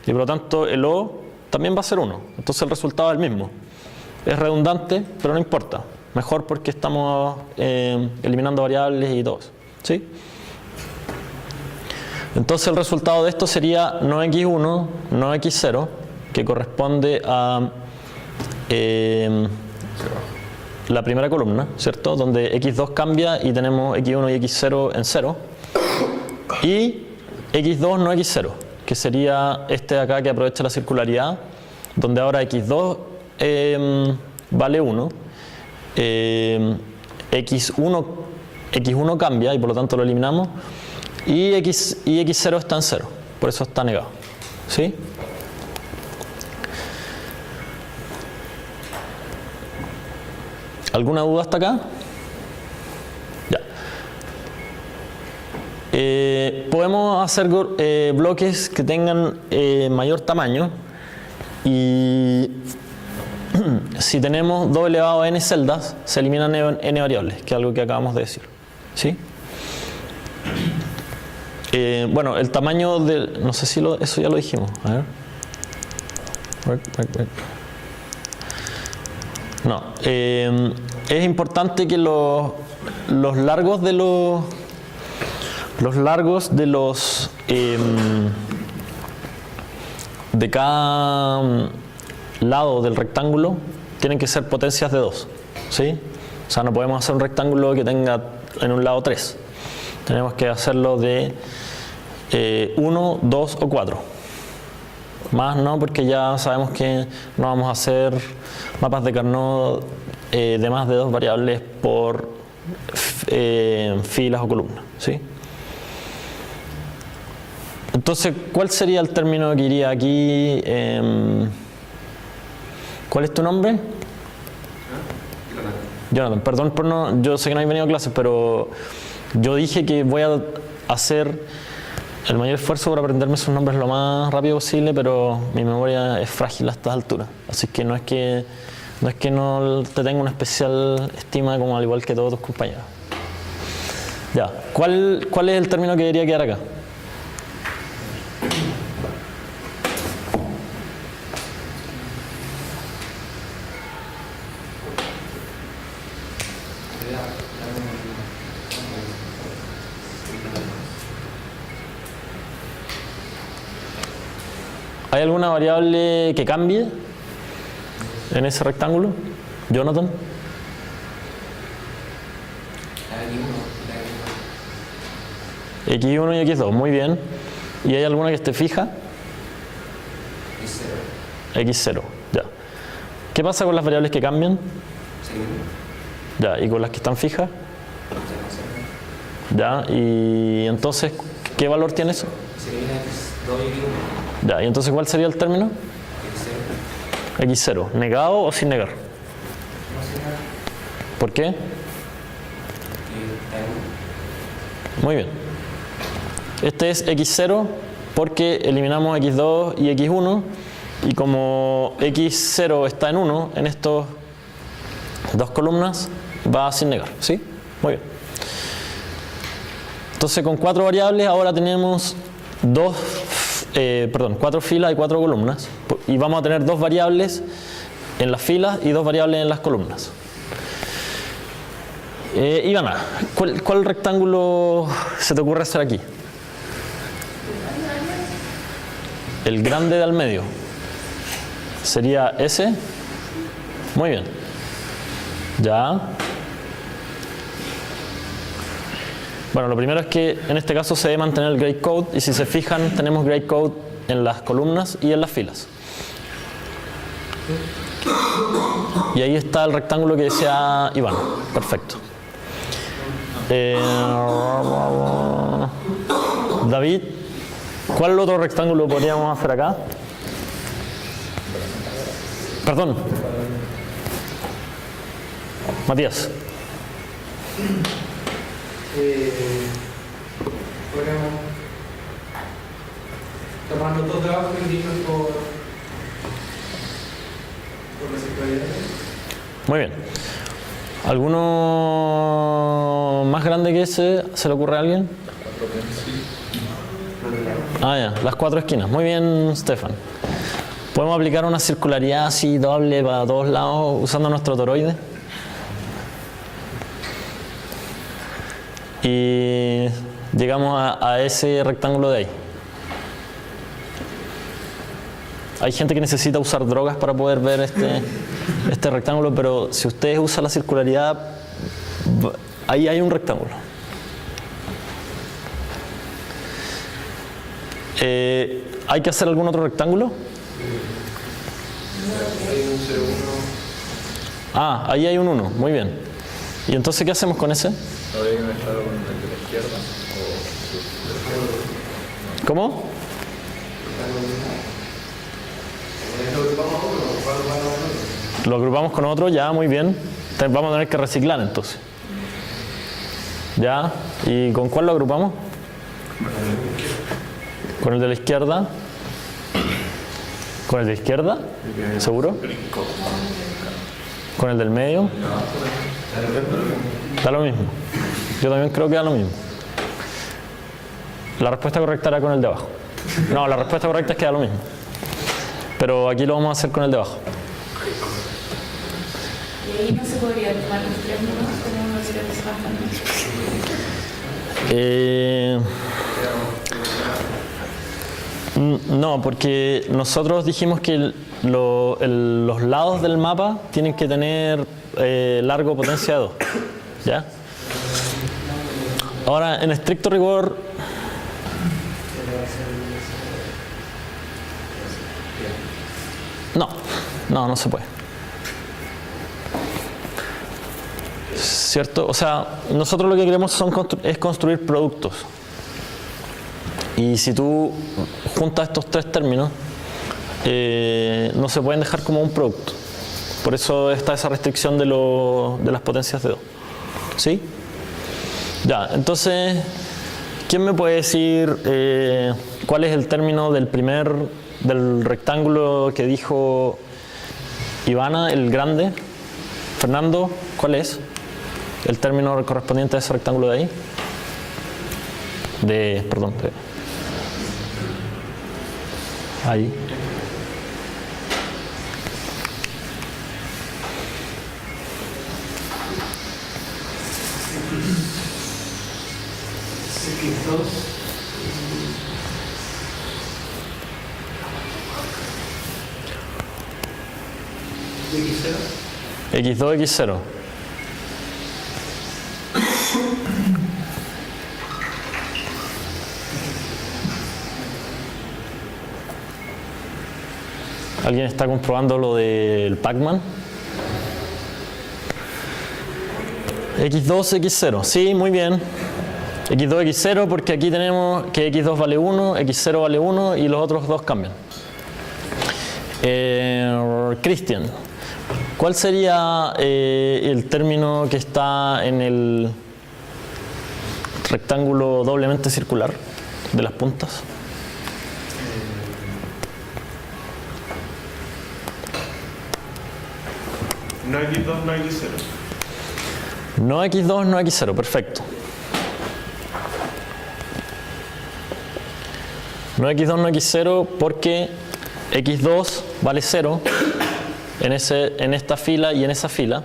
[SPEAKER 1] Y por lo tanto, el O también va a ser 1. Entonces el resultado es el mismo. Es redundante, pero no importa. Mejor porque estamos eliminando variables y todo eso. ¿Sí? Entonces el resultado de esto sería no x1, no x0, que corresponde a la primera columna, ¿cierto? Donde x2 cambia y tenemos x1 y x0 en 0. Y x2 no x0, que sería este de acá que aprovecha la circularidad, donde ahora x2 vale 1, x1 cambia y por lo tanto lo eliminamos, y x0 está en 0, por eso está negado. ¿Sí? ¿Alguna duda hasta acá? Ya. Podemos hacer bloques que tengan mayor tamaño, y si tenemos 2 elevado a n celdas, se eliminan n variables, que es algo que acabamos de decir. ¿Sí? Bueno, el tamaño de... No sé si eso ya lo dijimos. A ver. No. Es importante que los largos de de cada lado del rectángulo tienen que ser potencias de 2, ¿sí? O sea, no podemos hacer un rectángulo que tenga en un lado 3. Tenemos que hacerlo de 1, 2 o 4. Más no, porque ya sabemos que no vamos a hacer mapas de Carnot de más de 2 variables por filas o columnas, ¿sí? Entonces, ¿cuál sería el término que iría aquí? ¿Cuál es tu nombre? Jonathan, perdón por no... Yo sé que no habéis venido a clases, pero yo dije que voy a hacer el mayor esfuerzo por aprenderme sus nombres lo más rápido posible, pero mi memoria es frágil a estas alturas. Así que no es que no te tenga una especial estima como al igual que todos tus compañeros. Ya, ¿cuál es el término que debería quedar acá? ¿Hay alguna variable que cambie en ese rectángulo? Jonathan. X1 y X2, muy bien. ¿Y hay alguna que esté fija? X0, ya. ¿Qué pasa con las variables que cambian? Ya, ¿y con las que están fijas? Ya, y entonces, ¿qué valor tiene eso?
[SPEAKER 3] Se elimina X2 y X1.
[SPEAKER 1] Ya, y entonces, ¿cuál sería el término?
[SPEAKER 3] X0.
[SPEAKER 1] X0. ¿Negado o sin negar?
[SPEAKER 3] No se nada.
[SPEAKER 1] ¿Por qué?
[SPEAKER 3] Está en 1.
[SPEAKER 1] Muy bien. Este es X0 porque eliminamos X2 y X1 y como X0 está en 1 en estos dos columnas va sin negar, ¿sí? Muy bien. Entonces con 4 variables ahora tenemos 4 filas y 4 columnas y vamos a tener 2 variables en las filas y 2 variables en las columnas. Ivana, ¿cuál rectángulo se te ocurre hacer aquí? El grande de al medio. ¿Sería ese? Muy bien. Ya. Bueno, lo primero es que en este caso se debe mantener el gray code y si se fijan tenemos gray code en las columnas y en las filas. Y ahí está el rectángulo que decía Iván. Perfecto. David, ¿cuál otro rectángulo podríamos hacer acá? Perdón. Matías.
[SPEAKER 2] Podríamos tomar los dos trabajos y dividirlos por la circularidad.
[SPEAKER 1] Muy bien. ¿Alguno más grande que ese? ¿Se le ocurre a alguien? Ah, ya, las 4 esquinas. Muy bien, Stefan. ¿Podemos aplicar una circularidad así doble para todos lados usando nuestro toroide? Y llegamos a ese rectángulo de ahí. Hay gente que necesita usar drogas para poder ver este rectángulo, pero si ustedes usan la circularidad, ahí hay un rectángulo. ¿Hay que hacer algún otro rectángulo? Ah, ahí hay un 1, muy bien. ¿Y entonces qué hacemos con ese?
[SPEAKER 6] ¿No hay que mezclarlo con el de la izquierda?
[SPEAKER 1] ¿Cómo? Lo agrupamos con otro, ya, muy bien. Vamos a tener que reciclar entonces. Ya, ¿y con cuál lo agrupamos? Con el de la izquierda. ¿Con el de la izquierda? ¿Seguro? ¿Con el del medio? Da lo mismo. Yo también creo que da lo mismo. La respuesta correcta era con el de abajo. No, la respuesta correcta es que da lo mismo. Pero aquí lo vamos a hacer con el de abajo.
[SPEAKER 5] Y ahí no se podría tomar los 3 números como uno se bastante.
[SPEAKER 1] No, porque nosotros dijimos que los lados del mapa tienen que tener largo potencia de 2. ¿Ya? Ahora, en estricto rigor, no se puede. ¿Cierto? O sea, nosotros lo que queremos es construir productos. Y si tú juntas estos 3 términos, no se pueden dejar como un producto. Por eso está esa restricción de las potencias de 2. ¿Sí? Ya, entonces, ¿quién me puede decir cuál es el término del rectángulo que dijo Ivana, el grande? Fernando, ¿cuál es el término correspondiente a ese rectángulo de ahí? Ahí. X2, X0. ¿Alguien está comprobando lo del Pac-Man? x2, x0. Sí, muy bien. x2, x0, porque aquí tenemos que x2 vale 1, x0 vale 1 y los otros dos cambian. Cristian, ¿cuál sería el término que está en el rectángulo doblemente circular de las puntas?
[SPEAKER 8] No x2, no x0.
[SPEAKER 1] No x2, no x0, perfecto. No x2, no x0 porque x2 vale 0 en esta fila y en esa fila.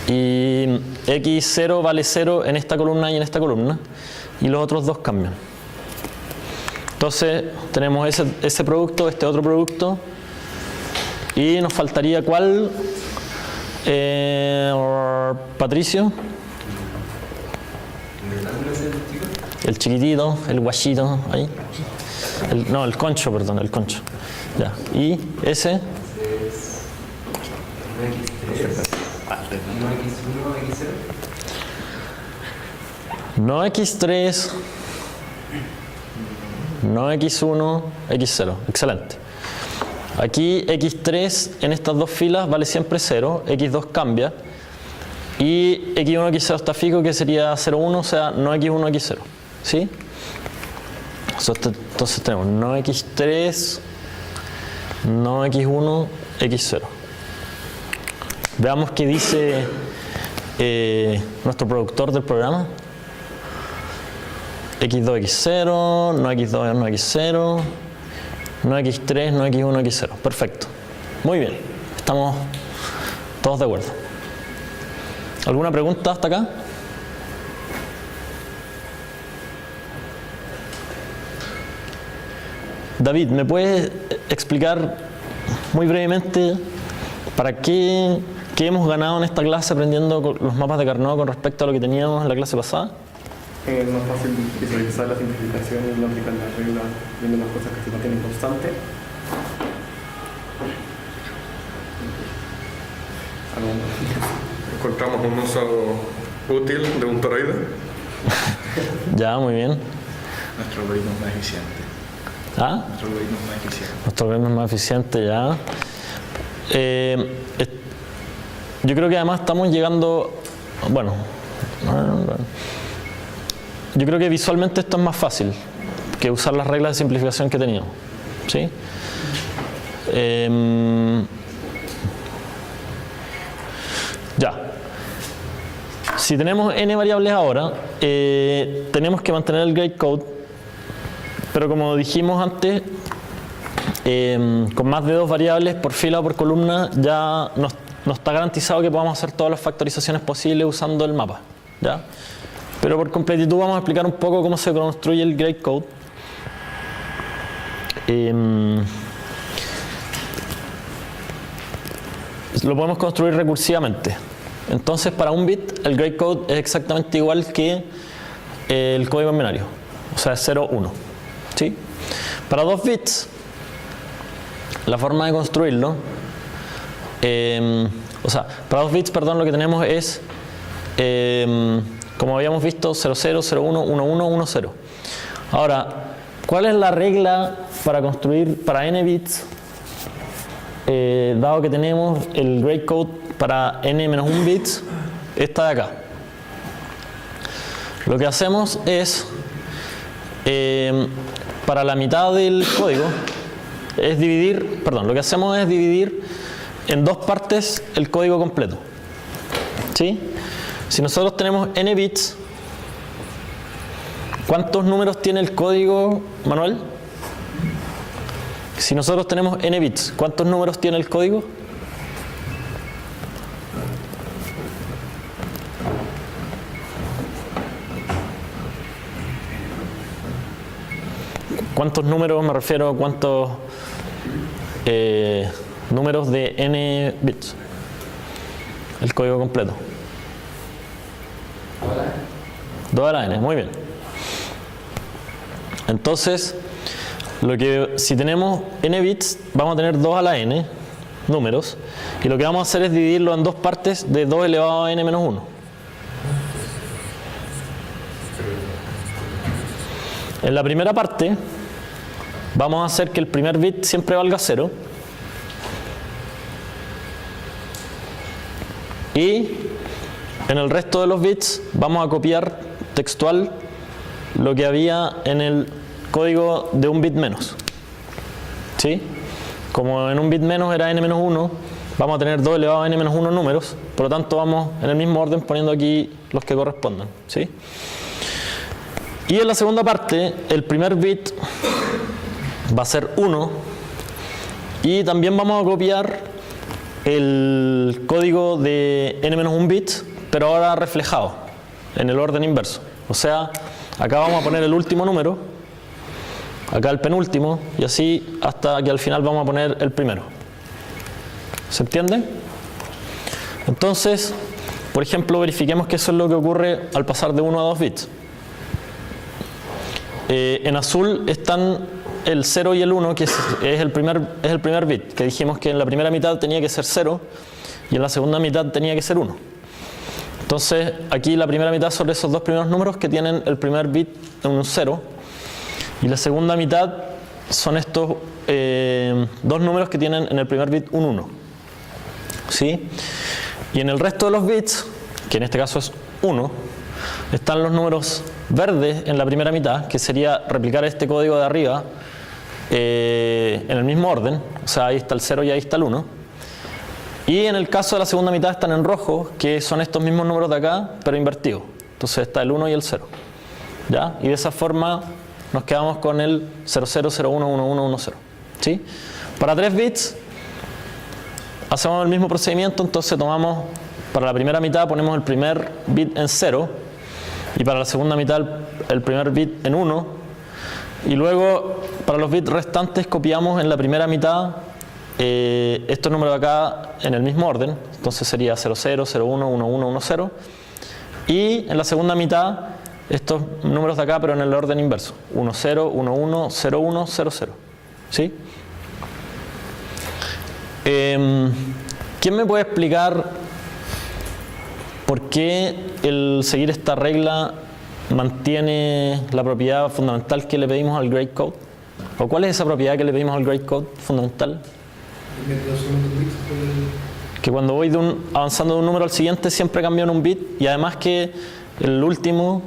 [SPEAKER 1] Y x0 vale 0 en esta columna y en esta columna. Y los otros dos cambian. Entonces tenemos ese producto, este otro producto. Y nos faltaría ¿cuál? Patricio. El chiquitito, el guachito, ahí. No, el concho, perdón, el concho. Ya. Y ese. No x3, no x1, x0. Excelente. Aquí x3 en estas dos filas vale siempre 0, x2 cambia y x1, x0 está fijo, que sería 0, 1, o sea, no x1, x0. ¿Sí? Entonces tenemos no x3, no x1, x0. Veamos qué dice nuestro productor del programa. x2, x0, no x2, no x0, no x3, no x1, x0. Perfecto. Muy bien. Estamos todos de acuerdo. ¿Alguna pregunta hasta acá? David, ¿me puedes explicar muy brevemente para qué hemos ganado en esta clase aprendiendo los mapas de Carnot con respecto a lo que teníamos en la clase pasada?
[SPEAKER 9] Es más fácil visualizar la simplificación y no aplicar las reglas viendo las cosas que se mantienen constantes.
[SPEAKER 8] Encontramos un uso útil de un toroide.
[SPEAKER 1] Ya, muy bien.
[SPEAKER 6] Nuestro algoritmo es más eficiente.
[SPEAKER 1] ¿Ah?
[SPEAKER 6] Nuestro algoritmo es más eficiente.
[SPEAKER 1] Nuestro algoritmo es más eficiente, ya. Yo creo que además estamos llegando, bueno, yo creo que visualmente esto es más fácil que usar las reglas de simplificación que teníamos, ¿sí? Ya. Si tenemos n variables ahora, tenemos que mantener el grade code, pero como dijimos antes, con más de 2 variables por fila o por columna ya no está garantizado que podamos hacer todas las factorizaciones posibles usando el mapa, ¿ya? Pero por completitud vamos a explicar un poco cómo se construye el grade code. Lo podemos construir recursivamente. Entonces, para un bit, el grade code es exactamente igual que el código en binario. O sea, es 0, 1. ¿Sí? Para 2 bits, la forma de construirlo, para 2 bits, perdón, lo que tenemos es, como habíamos visto, 0, 0, 0, 1, 1, 1, 1, 0. Ahora, ¿cuál es la regla para construir para n bits? Dado que tenemos el grade code para n-1 bits, esta de acá. Lo que hacemos es, para la mitad del código, lo que hacemos es dividir en 2 partes el código completo. ¿Sí? Si nosotros tenemos n bits, ¿cuántos números tiene el código, Manuel? Si nosotros tenemos n bits, ¿cuántos números tiene el código? ¿Cuántos números me refiero? ¿Cuántos números de n bits? El código completo. 2 a la n, muy bien. Entonces, si tenemos n bits, vamos a tener 2 a la n números, y lo que vamos a hacer es dividirlo en 2 partes de 2 elevado a n menos 1. En la primera parte vamos a hacer que el primer bit siempre valga 0 y en el resto de los bits vamos a copiar textual lo que había en el código de un bit menos. ¿Sí? Como en un bit menos era n-1, vamos a tener 2 elevado a n-1 números, por lo tanto vamos en el mismo orden poniendo aquí los que correspondan. ¿Sí? Y en la segunda parte, el primer bit va a ser 1 y también vamos a copiar el código de n-1 bits, pero ahora reflejado en el orden inverso. O sea, acá vamos a poner el último número, acá el penúltimo, y así hasta que al final vamos a poner el primero. ¿Se entiende? Entonces, por ejemplo, verifiquemos que eso es lo que ocurre al pasar de 1 a 2 bits. En azul están el 0 y el 1, que es el primer bit, que dijimos que en la primera mitad tenía que ser 0 y en la segunda mitad tenía que ser 1. Entonces, aquí la primera mitad son esos dos primeros números que tienen el primer bit en un 0 y la segunda mitad son estos dos números que tienen en el primer bit un 1. ¿Sí? Y en el resto de los bits, que en este caso es 1, están los números verdes en la primera mitad, que sería replicar este código de arriba en el mismo orden, o sea, ahí está el 0 y ahí está el 1. Y en el caso de la segunda mitad están en rojo, que son estos mismos números de acá, pero invertidos. Entonces está el 1 y el 0. ¿Ya? Y de esa forma nos quedamos con el 00011110. ¿Sí? Para 3 bits hacemos el mismo procedimiento, entonces tomamos, para la primera mitad ponemos el primer bit en 0 y para la segunda mitad el primer bit en 1 y luego para los bits restantes copiamos en la primera mitad estos números de acá en el mismo orden, entonces sería 00, 01, 11, 10 y en la segunda mitad estos números de acá pero en el orden inverso, 10, 11, 01, 00. ¿Sí? ¿Quién me puede explicar por qué el seguir esta regla mantiene la propiedad fundamental que le pedimos al Gradecode? ¿O cuál es esa propiedad que le pedimos al Gradecode fundamental? Que cuando voy avanzando de un número al siguiente siempre cambio en un bit y además que el último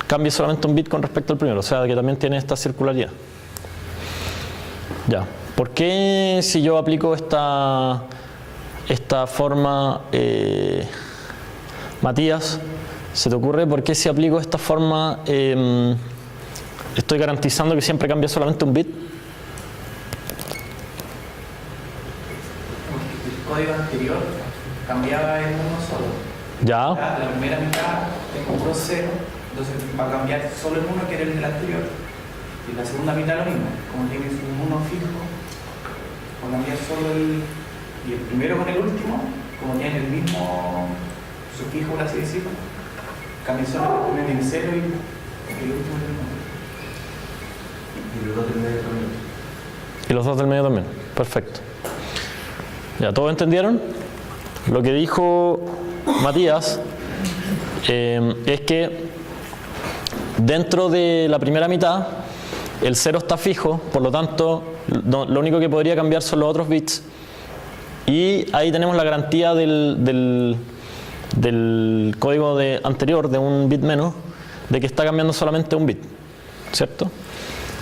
[SPEAKER 1] cambie solamente un bit con respecto al primero, o sea que también tiene esta circularidad. Ya. ¿Por qué si yo aplico esta forma, Matías, se te ocurre por qué si aplico esta forma estoy garantizando que siempre cambia solamente un bit?
[SPEAKER 4] Porque el código anterior cambiaba en uno solo.
[SPEAKER 1] Ya.
[SPEAKER 4] La primera mitad tengo un 0, entonces va a cambiar solo el 1 que era el del anterior. Y la segunda mitad lo mismo, como tienes un 1 fijo, va a cambiar solo y el primero con el último, como tienen el mismo sufijo, por así decirlo, cambia solo el primero tiene 0 y el último tiene 1. Y los dos del medio también.
[SPEAKER 1] Y los dos del medio también, perfecto. ¿Ya todos entendieron? Lo que dijo Matías es que dentro de la primera mitad el 0 está fijo, por lo tanto lo único que podría cambiar son los otros bits y ahí tenemos la garantía del código anterior de un bit menos de que está cambiando solamente un bit, ¿cierto?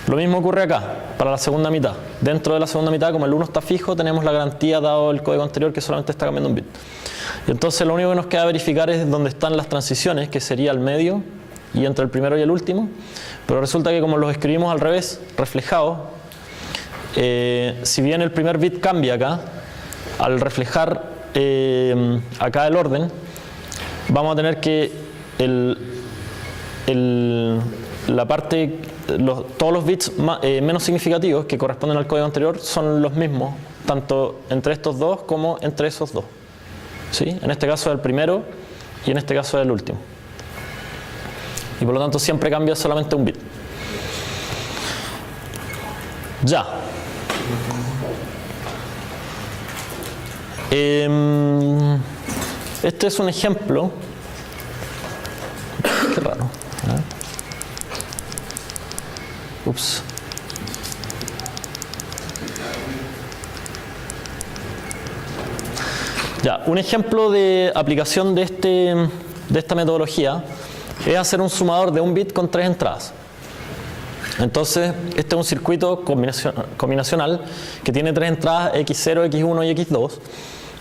[SPEAKER 1] Lo mismo ocurre acá, para la segunda mitad. Dentro de la segunda mitad, como el 1 está fijo, tenemos la garantía dado el código anterior que solamente está cambiando un bit. Y entonces lo único que nos queda verificar es dónde están las transiciones, que sería el medio y entre el primero y el último, pero resulta que como los escribimos al revés, reflejados, si bien el primer bit cambia acá, al reflejar acá el orden, vamos a tener que la parte, todos los bits menos significativos que corresponden al código anterior son los mismos, tanto entre estos dos como entre esos dos. ¿Sí? En este caso es el primero y en este caso es el último. Y por lo tanto siempre cambia solamente un bit. Ya. Este es un ejemplo. Qué raro. Ups. Ya, un ejemplo de aplicación de esta metodología es hacer un sumador de un bit con 3 entradas. Entonces, este es un circuito combinacional que tiene 3 entradas, X0, X1 y X2,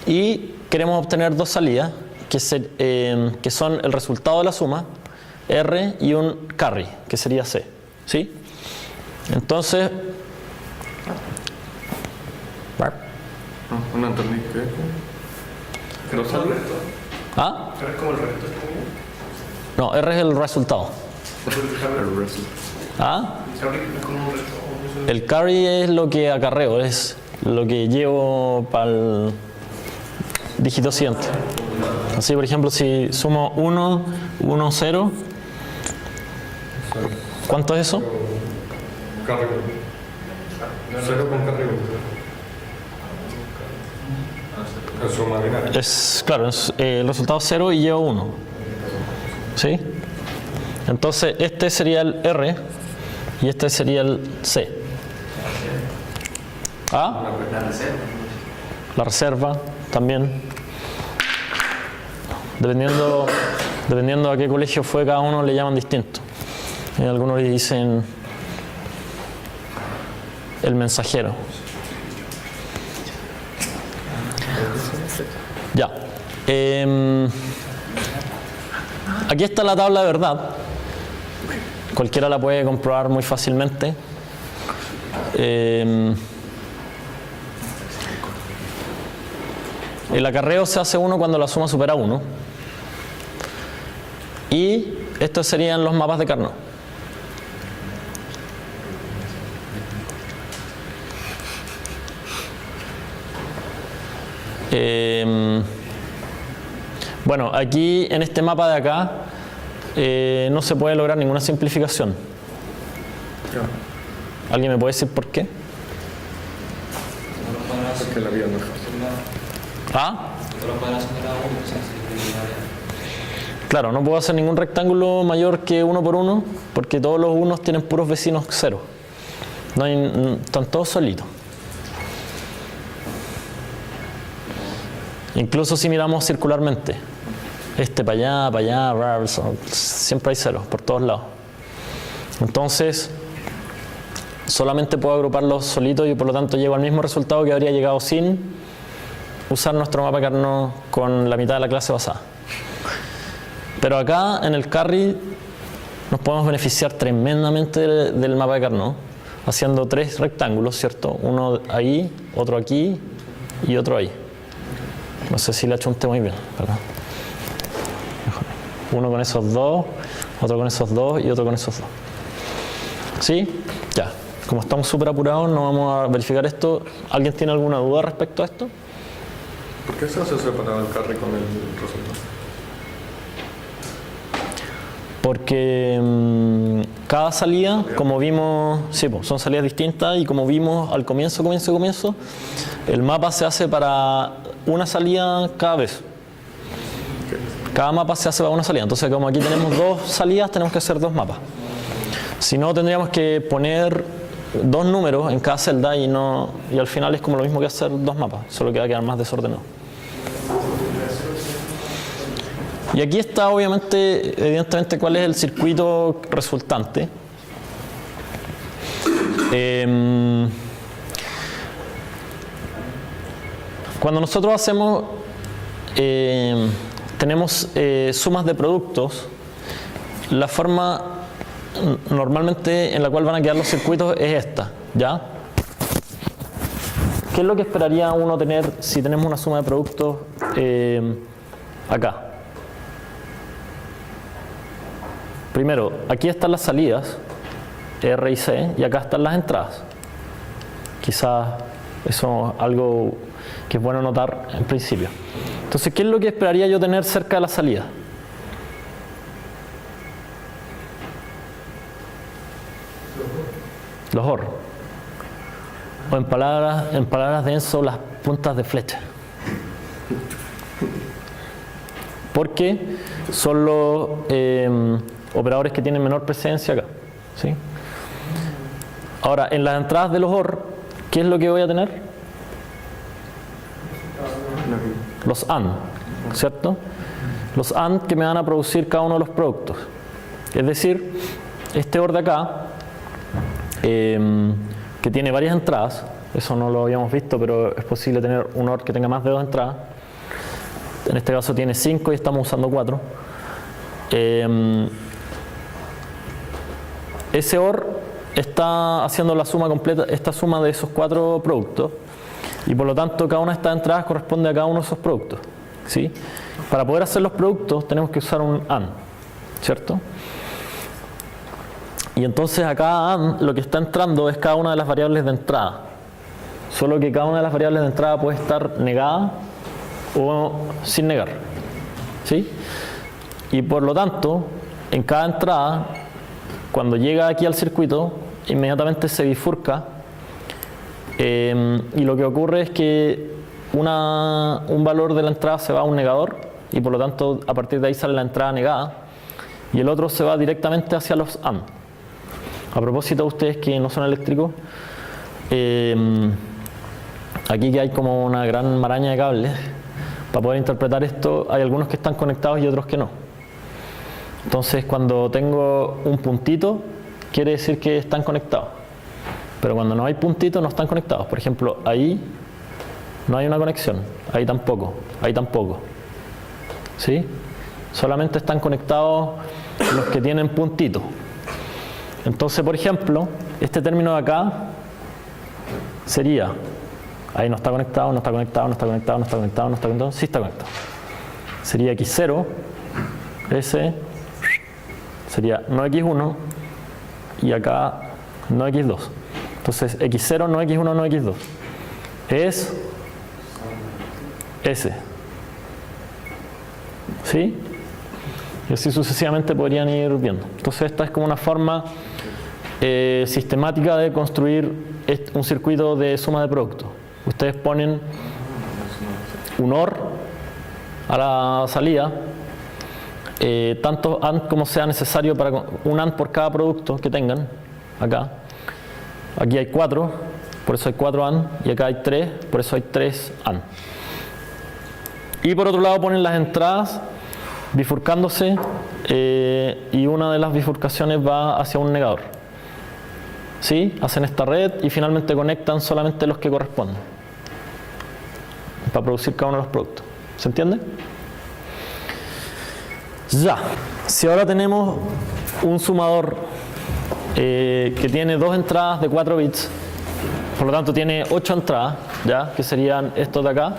[SPEAKER 1] y queremos obtener 2 salidas que son el resultado de la suma, R, y un carry, que sería C. ¿Sí? Entonces,
[SPEAKER 8] no entendí qué.
[SPEAKER 3] ¿Qué no sale?
[SPEAKER 1] ¿Ah?
[SPEAKER 3] ¿Es como el resto?
[SPEAKER 1] No, R es el resultado. ¿Ah? El carry es lo que acarreo, es lo que llevo para el dígito siguiente. Así, por ejemplo, si sumo 1, 1, 0, ¿cuánto es eso?
[SPEAKER 8] Carry. 0 con carry. Es suma binaria.
[SPEAKER 1] Claro, el resultado es 0 y llevo 1. ¿Sí? Entonces, este sería el R y este sería el C. ¿Ah? La reserva también. Dependiendo a qué colegio fue, cada uno le llaman distinto. Algunos le dicen el mensajero. Ya. Aquí está la tabla de verdad. Cualquiera la puede comprobar muy fácilmente. El acarreo se hace 1 cuando la suma supera 1. Y estos serían los mapas de Carnot. Bueno, aquí en este mapa de acá no se puede lograr ninguna simplificación. ¿Alguien me puede decir por qué?
[SPEAKER 8] Porque la vida no es fácil.
[SPEAKER 1] ¿Ah? Claro, no puedo hacer ningún rectángulo mayor que 1 por 1 porque todos los unos tienen puros vecinos 0. Están todos solitos. Incluso si miramos circularmente, para allá, siempre hay 0 por todos lados. Entonces, solamente puedo agruparlos solitos y por lo tanto llego al mismo resultado que habría llegado sin usar nuestro mapa Carnot con la mitad de la clase basada. Pero acá en el carry nos podemos beneficiar tremendamente del mapa de Carnot haciendo 3 rectángulos, ¿cierto? Uno ahí, otro aquí y otro ahí. No sé si le achunté muy bien, ¿verdad? Uno con esos 2, otro con esos 2 y otro con esos 2. ¿Sí? Ya. Como estamos súper apurados, no vamos a verificar esto. ¿Alguien tiene alguna duda respecto a esto?
[SPEAKER 8] ¿Por qué se hace separado el carry con el resultado?
[SPEAKER 1] Porque cada salida, como vimos, sí, son salidas distintas y como vimos al comienzo, el mapa se hace para una salida cada vez. Cada mapa se hace para una salida. Entonces, como aquí tenemos 2 salidas, tenemos que hacer 2 mapas. Si no, tendríamos que poner 2 números en cada celda y al final es como lo mismo que hacer 2 mapas, solo que va a quedar más desordenado. Y aquí está evidentemente cuál es el circuito resultante. Cuando nosotros tenemos sumas de productos, la forma normalmente en la cual van a quedar los circuitos es esta, ¿ya? ¿Qué es lo que esperaría uno tener si tenemos una suma de productos acá? Primero, aquí están las salidas, R y C, y acá están las entradas. Quizás eso es algo que es bueno notar en principio. Entonces, ¿qué es lo que esperaría yo tener cerca de la salida? Los OR. O en palabras de Enzo, las puntas de flecha. Porque son los operadores que tienen menor presencia acá. ¿Sí? Ahora, en las entradas de los OR, ¿qué es lo que voy a tener? Los AND, ¿cierto? Los AND que me van a producir cada uno de los productos. Es decir, este OR de acá, que tiene varias entradas, eso no lo habíamos visto, pero es posible tener un OR que tenga más de 2 entradas. En este caso tiene 5 y estamos usando 4. Ese OR está haciendo la suma completa, esta suma de esos 4 productos, y por lo tanto cada una de estas entradas corresponde a cada uno de esos productos, ¿sí? Para poder hacer los productos tenemos que usar un AND, ¿cierto? Y entonces a cada AND lo que está entrando es cada una de las variables de entrada, solo que cada una de las variables de entrada puede estar negada o sin negar, ¿sí? Y por lo tanto en cada entrada, cuando llega aquí al circuito, inmediatamente se bifurca, y lo que ocurre es que un valor de la entrada se va a un negador, y por lo tanto a partir de ahí sale la entrada negada, y el otro se va directamente hacia los AND. A propósito de ustedes que no son eléctricos, aquí que hay como una gran maraña de cables, para poder interpretar esto hay algunos que están conectados y otros que no. Entonces cuando tengo un puntito quiere decir que están conectados, pero cuando no hay puntito no están conectados. Por ejemplo, ahí no hay una conexión, ahí tampoco, ¿sí? Solamente están conectados los que tienen puntito. Entonces, por ejemplo, este término de acá sería, ahí no está conectado, no está conectado, no está conectado, no está conectado, no está conectado, sí está conectado. Sería X0, ese sería no X1 y acá no X2. Entonces X0, no X1, no X2 es S, ¿sí? Y así sucesivamente podrían ir viendo. Entonces esta es como una forma sistemática de construir un circuito de suma de productos. Ustedes ponen un OR a la salida, tanto AND como sea necesario, para un AND por cada producto que tengan. Acá, aquí hay 4, por eso hay 4 AND, y acá hay 3, por eso hay 3 AND. Y por otro lado ponen las entradas bifurcándose, y una de las bifurcaciones va hacia un negador, ¿sí? Hacen esta red y finalmente conectan solamente los que corresponden para producir cada uno de los productos. ¿Se entiende? Ya, si ahora tenemos un sumador que tiene 2 entradas de 4 bits, por lo tanto tiene 8 entradas, ¿ya? Que serían estos de acá.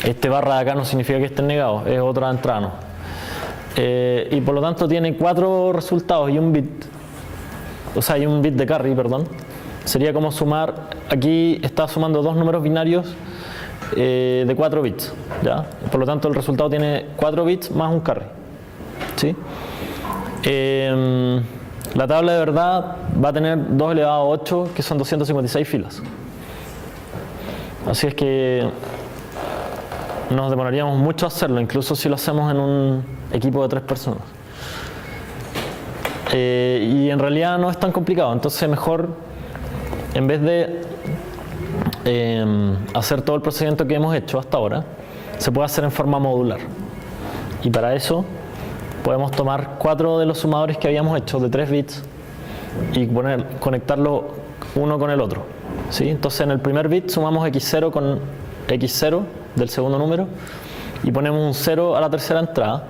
[SPEAKER 1] Este barra de acá no significa que estén negados, es otra entrada, ¿no? Y por lo tanto tiene 4 resultados y un bit, o sea, hay un bit de carry, perdón. Sería como sumar, aquí está sumando 2 números binarios de 4 bits, ¿ya? Por lo tanto el resultado tiene 4 bits más un carry, ¿sí? La tabla de verdad va a tener 2 elevado a 8, que son 256 filas. Así es que nos demoraríamos mucho hacerlo, incluso si lo hacemos en un equipo de 3 personas. Y en realidad no es tan complicado, entonces mejor, en vez de hacer todo el procedimiento que hemos hecho hasta ahora, se puede hacer en forma modular. Y para eso podemos tomar 4 de los sumadores que habíamos hecho de 3 bits y conectarlo uno con el otro, ¿sí? Entonces en el primer bit sumamos X0 con X0 del segundo número y ponemos un 0 a la tercera entrada,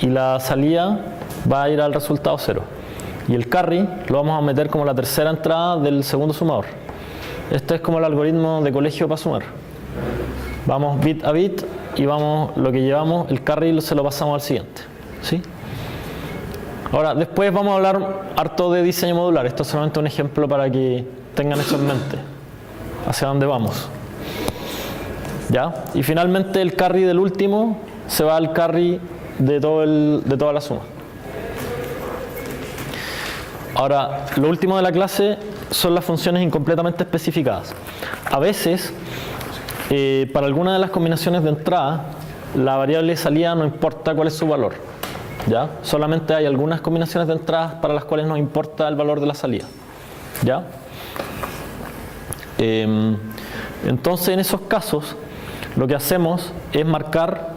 [SPEAKER 1] y la salida va a ir al resultado 0, y el carry lo vamos a meter como la tercera entrada del segundo sumador. Este es como el algoritmo de colegio para sumar. Vamos bit a bit y vamos, lo que llevamos, el carry se lo pasamos al siguiente, ¿sí? Ahora, después vamos a hablar harto de diseño modular. Esto es solamente un ejemplo para que tengan eso en mente, hacia dónde vamos, ¿ya? Y finalmente el carry del último se va al carry de toda la suma. Ahora, lo último de la clase son las funciones incompletamente especificadas. A veces, para alguna de las combinaciones de entrada, la variable de salida no importa cuál es su valor, ¿ya? Solamente hay algunas combinaciones de entradas para las cuales nos importa el valor de la salida, ¿ya? Entonces, en esos casos, lo que hacemos es marcar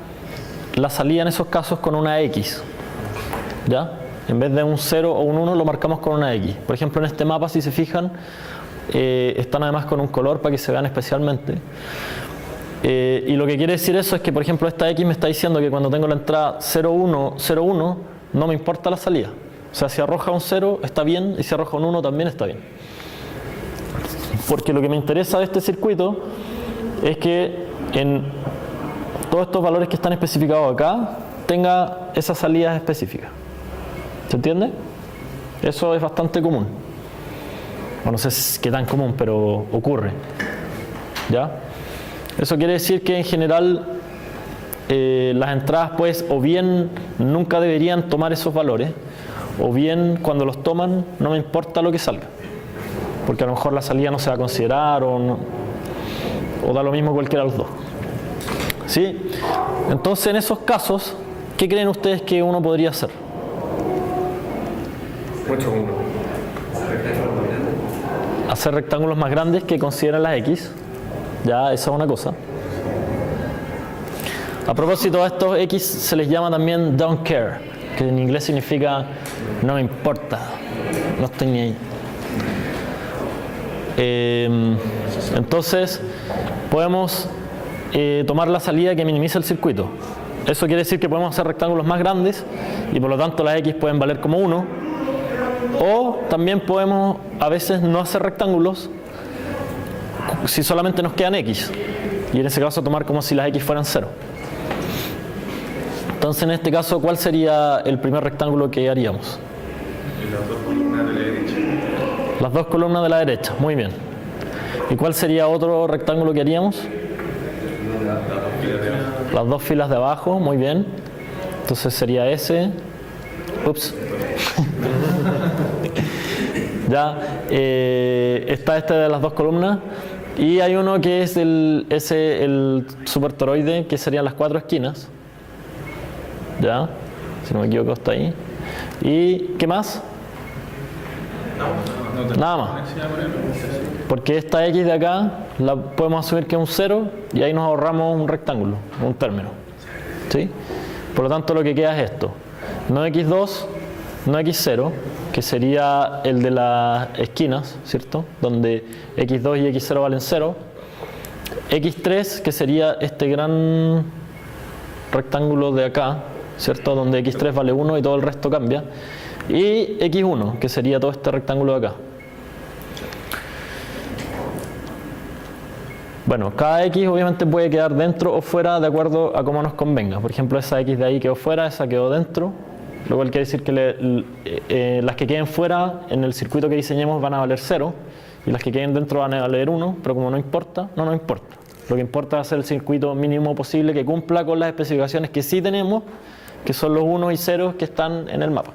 [SPEAKER 1] la salida en esos casos con una X, ¿ya? En vez de un 0 o un 1 lo marcamos con una X. Por ejemplo, en este mapa, si se fijan, están además con un color para que se vean especialmente. Y lo que quiere decir eso es que, por ejemplo, esta X me está diciendo que cuando tengo la entrada 0, 1, 0, 1, no me importa la salida. O sea, si arroja un 0 está bien y si arroja un 1 también está bien. Porque lo que me interesa de este circuito es que en todos estos valores que están especificados acá tenga esas salidas específicas. ¿Se entiende? Eso es bastante común. Bueno, no sé qué tan común, pero ocurre. ¿Ya? Eso quiere decir que en general las entradas pues o bien nunca deberían tomar esos valores, o bien cuando los toman no me importa lo que salga. Porque a lo mejor la salida no se va a considerar o da lo mismo cualquiera de los dos. ¿Sí? Entonces, en esos casos, ¿qué creen ustedes que uno podría hacer?
[SPEAKER 8] Mucho uno.
[SPEAKER 1] Hacer rectángulos más grandes que consideran las X. Ya, esa es una cosa. A propósito, a estos X se les llama también don't care, que en inglés significa no me importa, no estoy ni ahí. Entonces, podemos tomar la salida que minimiza el circuito. Eso quiere decir que podemos hacer rectángulos más grandes y por lo tanto las X pueden valer como 1. O también podemos a veces no hacer rectángulos si solamente nos quedan X. Y en ese caso tomar como si las X fueran 0. Entonces en este caso, ¿cuál sería el primer rectángulo que haríamos?
[SPEAKER 7] Las dos columnas de la derecha.
[SPEAKER 1] Las dos columnas de la derecha, muy bien. ¿Y cuál sería otro rectángulo que haríamos? Las dos filas de abajo, muy bien. Entonces sería ese. Ups. Ya está este de las dos columnas. Y hay uno que es el supertoroide, que serían las 4 esquinas. Ya, si no me equivoco está ahí. ¿Y qué más? Nada más. Porque esta X de acá la podemos asumir que es un 0 y ahí nos ahorramos un rectángulo, un término. ¿Sí? Por lo tanto, lo que queda es esto. No X2, no X0, que sería el de las esquinas, ¿cierto? Donde X2 y X0 valen 0. X3, que sería este gran rectángulo de acá, ¿cierto? Donde X3 vale 1 y todo el resto cambia. Y X1, que sería todo este rectángulo de acá. Bueno, cada X obviamente puede quedar dentro o fuera de acuerdo a cómo nos convenga. Por ejemplo, esa X de ahí quedó fuera, esa quedó dentro. Lo cual quiere decir que las que queden fuera en el circuito que diseñemos van a valer 0 y las que queden dentro van a valer 1, pero como no importa, no nos importa. Lo que importa es hacer el circuito mínimo posible que cumpla con las especificaciones que sí tenemos, que son los 1 y 0 que están en el mapa.